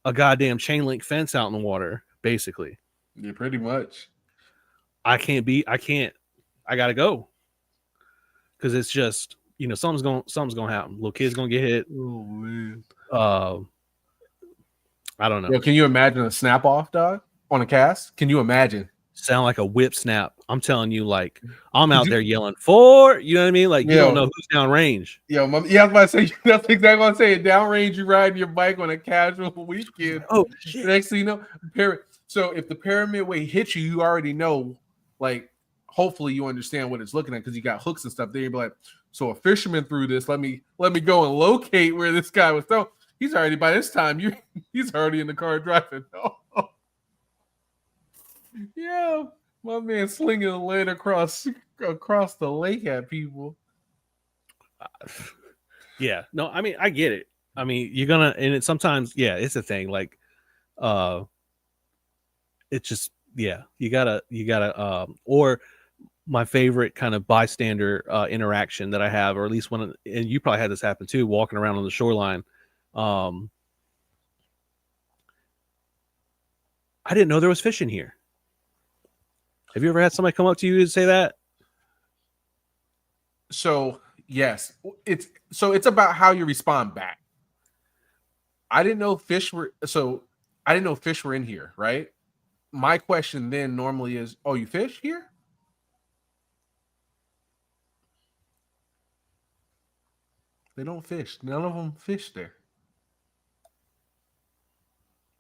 a goddamn chain link fence out in the water, basically. Yeah, pretty much. I gotta go. Because it's just, something's gonna happen. Little kid's gonna get hit. Oh man. I don't know. Yo, can you imagine a snap off, dog, on a cast? Can you imagine? Sound like a whip snap. I'm telling you, like I'm out there yelling for, you know what I mean? Like you don't know who's down range. Yeah, I was about to say that's exactly what I'm saying. Down range, you riding your bike on a casual weekend. Oh shit. Next thing you know, so if the pyramid weight hits you, you already know, like hopefully you understand what it's looking at because you got hooks and stuff there. You'd be like, so a fisherman threw this. Let me go and locate where this guy was thrown. He's already by this time. He's already in the car driving. Oh. Yeah, my man slinging a lead across the lake at people. Yeah, no, I mean I get it. I mean you're gonna, and it sometimes, yeah, it's a thing. Like, it's just, yeah, you gotta, or my favorite kind of bystander interaction that I have, or at least one, and you probably had this happen too, walking around on the shoreline. I didn't know there was fish in here. Have you ever had somebody come up to you and say that? So yes, it's about how you respond back. I didn't know fish were in here, right? My question then normally is, "Oh, you fish here?" They don't fish. None of them fish there.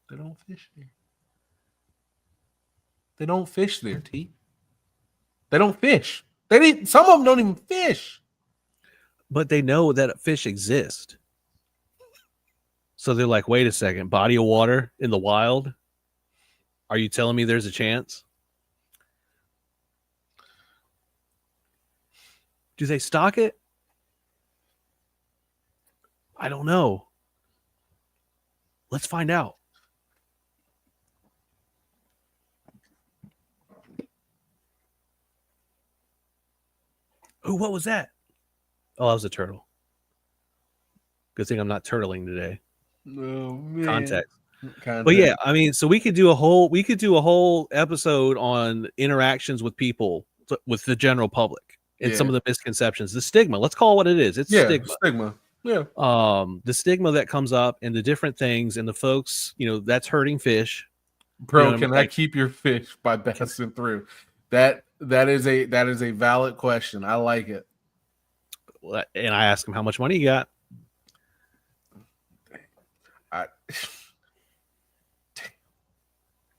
They don't fish there. They don't fish there, T. They don't fish. Some of them don't even fish. But they know that fish exist. So they're like, wait a second, body of water in the wild? Are you telling me there's a chance? Do they stock it? I don't know. Let's find out. Oh, what was that? Oh, that was a turtle. Good thing I'm not turtling today. Oh, man. Context. But yeah, I mean, so we could do a whole episode on interactions with people, with the general public, and some of the misconceptions, the stigma. Let's call it what it is. It's stigma. Yeah. The stigma that comes up and the different things and the folks, that's hurting fish. Bro, can I keep your fish by passing through? That is a valid question. I like it. And I ask him how much money you got.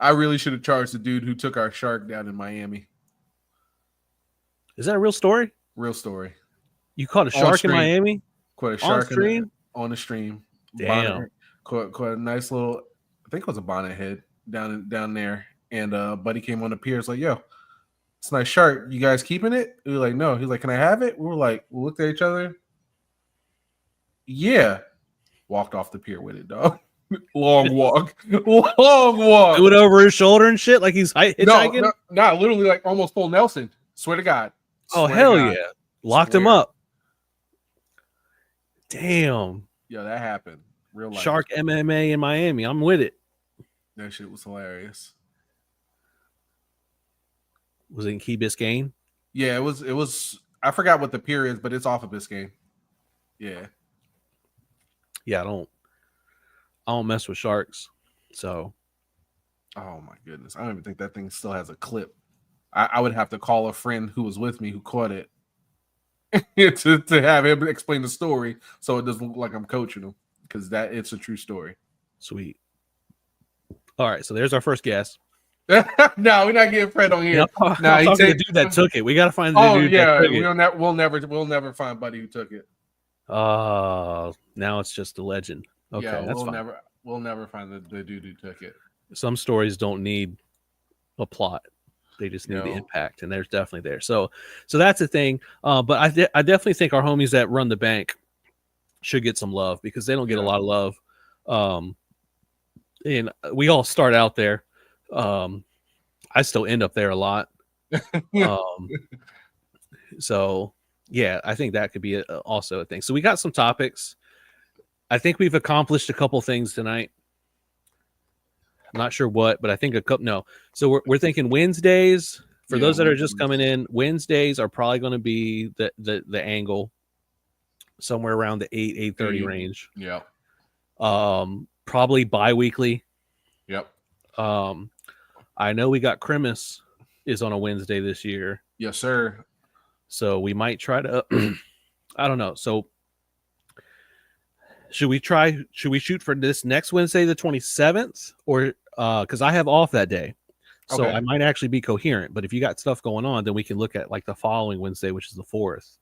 I really should have charged the dude who took our shark down in Miami. Is that a real story? Real story. You caught a shark in Miami? Caught a shark on the stream. Damn. Caught a nice little, I think it was a bonnet head down there. And buddy came on the pier. It's like, yo, it's a nice shark. You guys keeping it? We were like, no. He's like, can I have it? We were like, we looked at each other. Yeah. Walked off the pier with it, dog. Long walk. Do it over his shoulder and shit like he's hitchhiking? No, literally like almost full Nelson. Swear to God. Yeah. Locked him up. Damn. Yeah, that happened. Real life. Shark MMA in Miami. I'm with it. That shit was hilarious. Was it in Key Biscayne? Yeah, it was. I forgot what the pier is, but it's off of Biscayne. Yeah. Yeah, I don't mess with sharks. So. Oh my goodness. I don't even think that thing still has a clip. I would have to call a friend who was with me who caught it to have him explain the story so it doesn't look like I'm coaching him, because it's a true story. Sweet. All right, so there's our first guess. No, we're not getting Fred on here. No, he's the dude that took it. We got to find the dude that took it. We'll never find Buddy who took it. Now it's just a legend. Okay, yeah, that's fine. We'll never find the dude who took it. Some stories don't need a plot. They just need the impact, and there's definitely there. So that's the thing. But I definitely think our homies that run the bank should get some love, because they don't get a lot of love. And we all start out there. I still end up there a lot. So yeah, I think that could be also a thing. So we got some topics. I think we've accomplished a couple things tonight. I'm not sure what, but I think a couple. No, so we're thinking Wednesdays. For those that are just coming in, Wednesdays are probably going to be the angle somewhere around the 8:30 range. Yeah. Probably bi-weekly. Yep. I know we got Christmas is on a Wednesday this year. Yes, sir. So we might try to. I don't know. So. Should we shoot for this next Wednesday, the 27th, or because I have off that day, so I might actually be coherent. But if you got stuff going on, then we can look at like the following Wednesday, which is the 4th.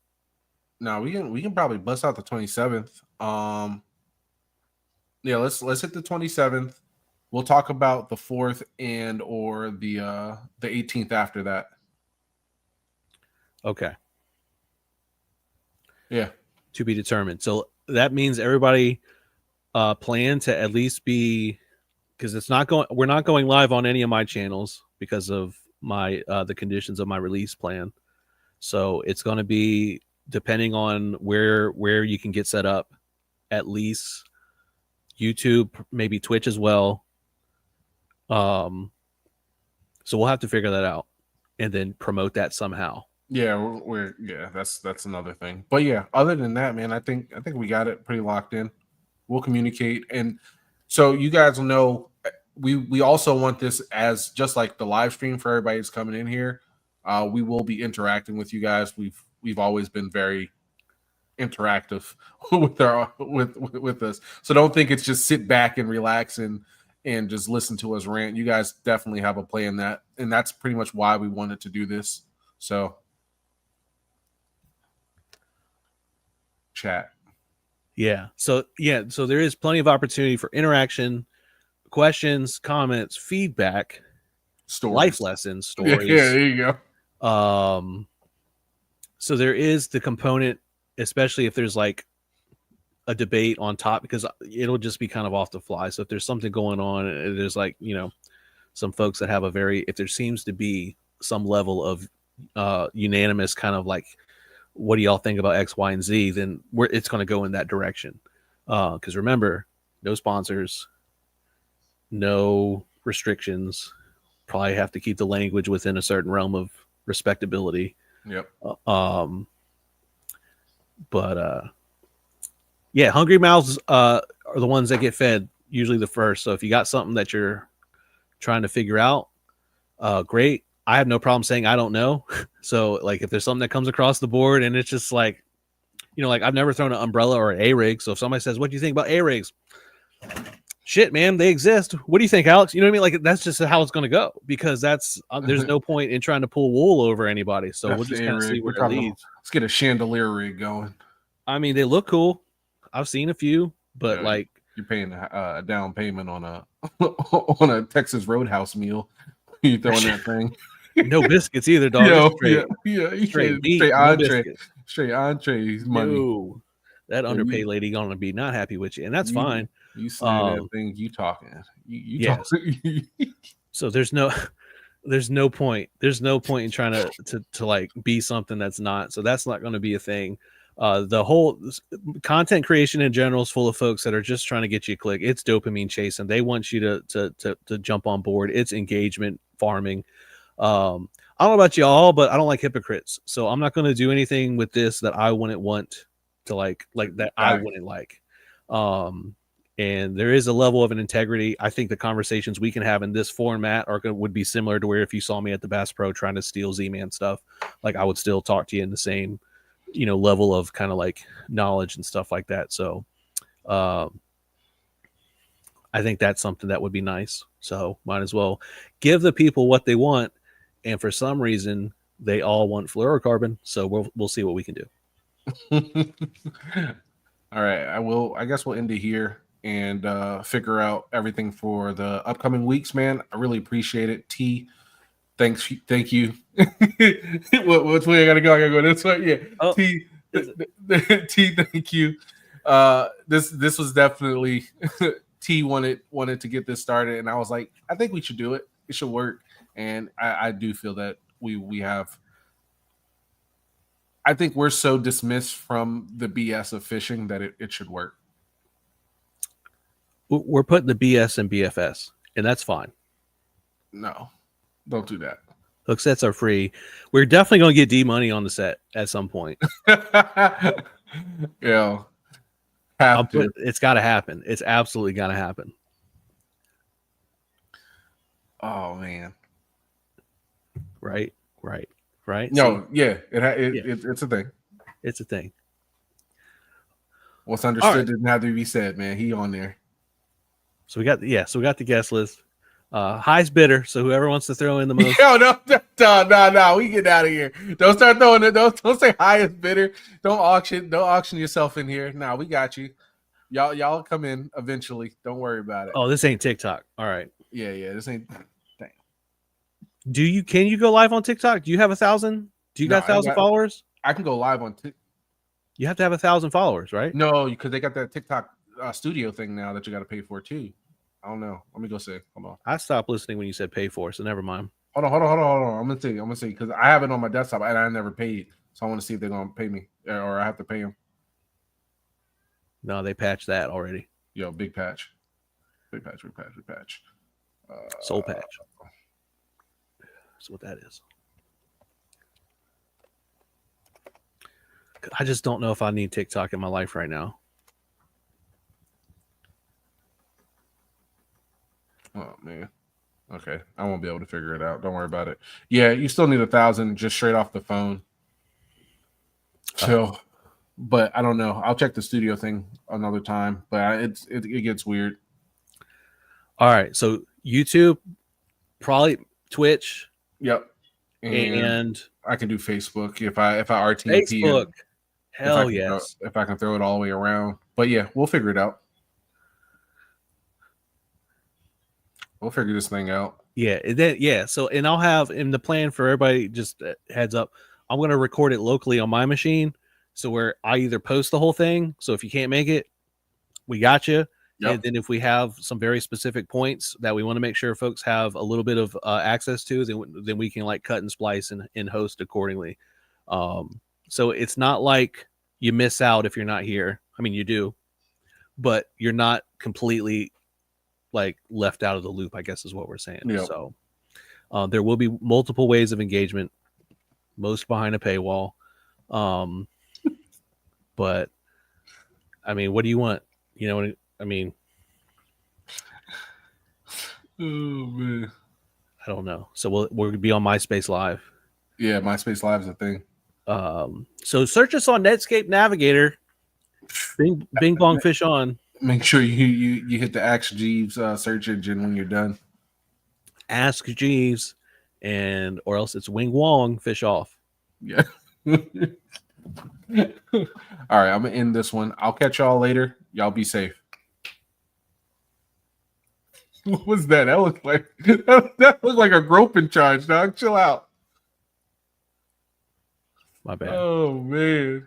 No, we can probably bust out the 27th. Yeah, let's hit the 27th. We'll talk about the 4th and or the 18th after that. Okay. Yeah. To be determined. So that means everybody plan to at least be, because we're not going live on any of my channels because of my the conditions of my release plan. So it's going to be depending on where you can get set up, at least YouTube, maybe Twitch as well. So we'll have to figure that out and then promote that somehow. Yeah, that's another thing. But yeah, other than that, man, I think we got it pretty locked in. We'll communicate, and so you guys will know. We also want this as just like the live stream for everybody that's coming in here. We will be interacting with you guys. We've always been very interactive with us. So don't think it's just sit back and relax and just listen to us rant. You guys definitely have a play in that, and that's pretty much why we wanted to do this. So chat. Yeah. So there is plenty of opportunity for interaction, questions, comments, feedback, Stories. life lessons, stories. Yeah, there you go. So there is the component, especially if there's like a debate on top, because it'll just be kind of off the fly. So if there's something going on, there's like, some folks that have if there seems to be some level of unanimous kind of like, what do y'all think about X, Y, and Z? Then it's going to go in that direction. Because remember, no sponsors, no restrictions. Probably have to keep the language within a certain realm of respectability. Yep. Yeah, hungry mouths are the ones that get fed usually the first. So if you got something that you're trying to figure out, great. I have no problem saying I don't know. So like if there's something that comes across the board and it's just like, like I've never thrown an umbrella or an A-rig. So if somebody says, what do you think about A-rigs? Shit, man, they exist. What do you think, Alex? You know what I mean? Like that's just how it's going to go, because there's no point in trying to pull wool over anybody. So we'll just kind of see where it leads. Let's get a chandelier rig going. I mean, they look cool. I've seen a few, but like you're paying a down payment on a Texas Roadhouse meal. You throwing that thing. No biscuits either, dog. Straight entree money. No. That underpaid lady gonna be not happy with you, and that's fine. You say that thing, you talking. Yes. So there's no point. There's no point in trying to like be something that's not. So that's not going to be a thing. The whole content creation in general is full of folks that are just trying to get you to click. It's dopamine chasing. They want you to jump on board. It's engagement farming. I don't know about y'all, but I don't like hypocrites. So I'm not going to do anything with this that I wouldn't want to like that I wouldn't like. And there is a level of an integrity. I think the conversations we can have in this format would be similar to where if you saw me at the Bass Pro trying to steal Z-Man stuff, like I would still talk to you in the same, level of kind of like knowledge and stuff like that. So I think that's something that would be nice. So might as well give the people what they want. And for some reason, they all want fluorocarbon. So we'll see what we can do. All right. I guess we'll end it here and figure out everything for the upcoming weeks, man. I really appreciate it. T, thank you. Which way I gotta go? I gotta go this way. Yeah. Oh, T, thank you. This was definitely T wanted to get this started, and I was like, I think we should do it. It should work, and I do feel that we have. I think we're so dismissed from the BS of fishing that it should work. We're putting the BS in BFS, and that's fine. No, don't do that. Hooksets are free. We're definitely going to get D money on the set at some point. Yeah. It's got to happen. It's absolutely got to happen. Oh, man. Right. No, so, yeah, it's a thing. It's a thing. What's understood didn't have to be said, man. He on there. So we got the guest list. Highest bidder. So whoever wants to throw in the most. No. We get out of here. Don't start throwing it. Don't say highest bidder. Don't auction yourself in here. No, we got you. Y'all come in eventually. Don't worry about it. Oh, this ain't TikTok. All right. Yeah. This ain't. Can you go live on TikTok? Do you have 1,000? Do you got 1,000 followers? I can go live on TikTok. You have to have 1,000 followers, right? No, because they got that TikTok studio thing now that you got to pay for too. I don't know. Let me go see. Hold on. I stopped listening when you said pay for, so never mind. Hold on. I'm gonna see because I have it on my desktop and I never paid, so I want to see if they're gonna pay me or I have to pay them. No, they patched that already. Yo, big patch. Big patch, big patch, big patch. Soul patch. That's what that is. I just don't know if I need TikTok in my life right now. Oh man. Okay. I won't be able to figure it out. Don't worry about it. Yeah, you still need 1,000 just straight off the phone. So, but I don't know. I'll check the studio thing another time. But it gets weird. All right. So YouTube, probably Twitch, Yep. and I can do Facebook if I RTP Facebook. Hell if yes. I can throw it all the way around. But yeah, we'll figure it out. We'll figure this thing out. Yeah. So, and I'll have in the plan for everybody, just heads up, I'm going to record it locally on my machine. So where I either post the whole thing. So if you can't make it, we got you. Yep. And then if we have some very specific points that we want to make sure folks have a little bit of access to, then we can like cut and splice and host accordingly. So it's not like you miss out if you're not here. I mean, you do, but you're not completely like left out of the loop, I guess is what we're saying. Yep. So there will be multiple ways of engagement, most behind a paywall. But I mean, what do you want? You know, I mean, oh man, I don't know. So we're gonna be on MySpace Live. Yeah, MySpace Live is a thing. So search us on Netscape Navigator. Bing bong fish on. Make sure you hit the Ask Jeeves search engine when you're done. Ask Jeeves, or else it's Wing Wong fish off. Yeah. All right, I'm gonna end this one. I'll catch y'all later. Y'all be safe. What was that? That looked like that looked like a groping charge, dog. Chill out. My bad. Oh man.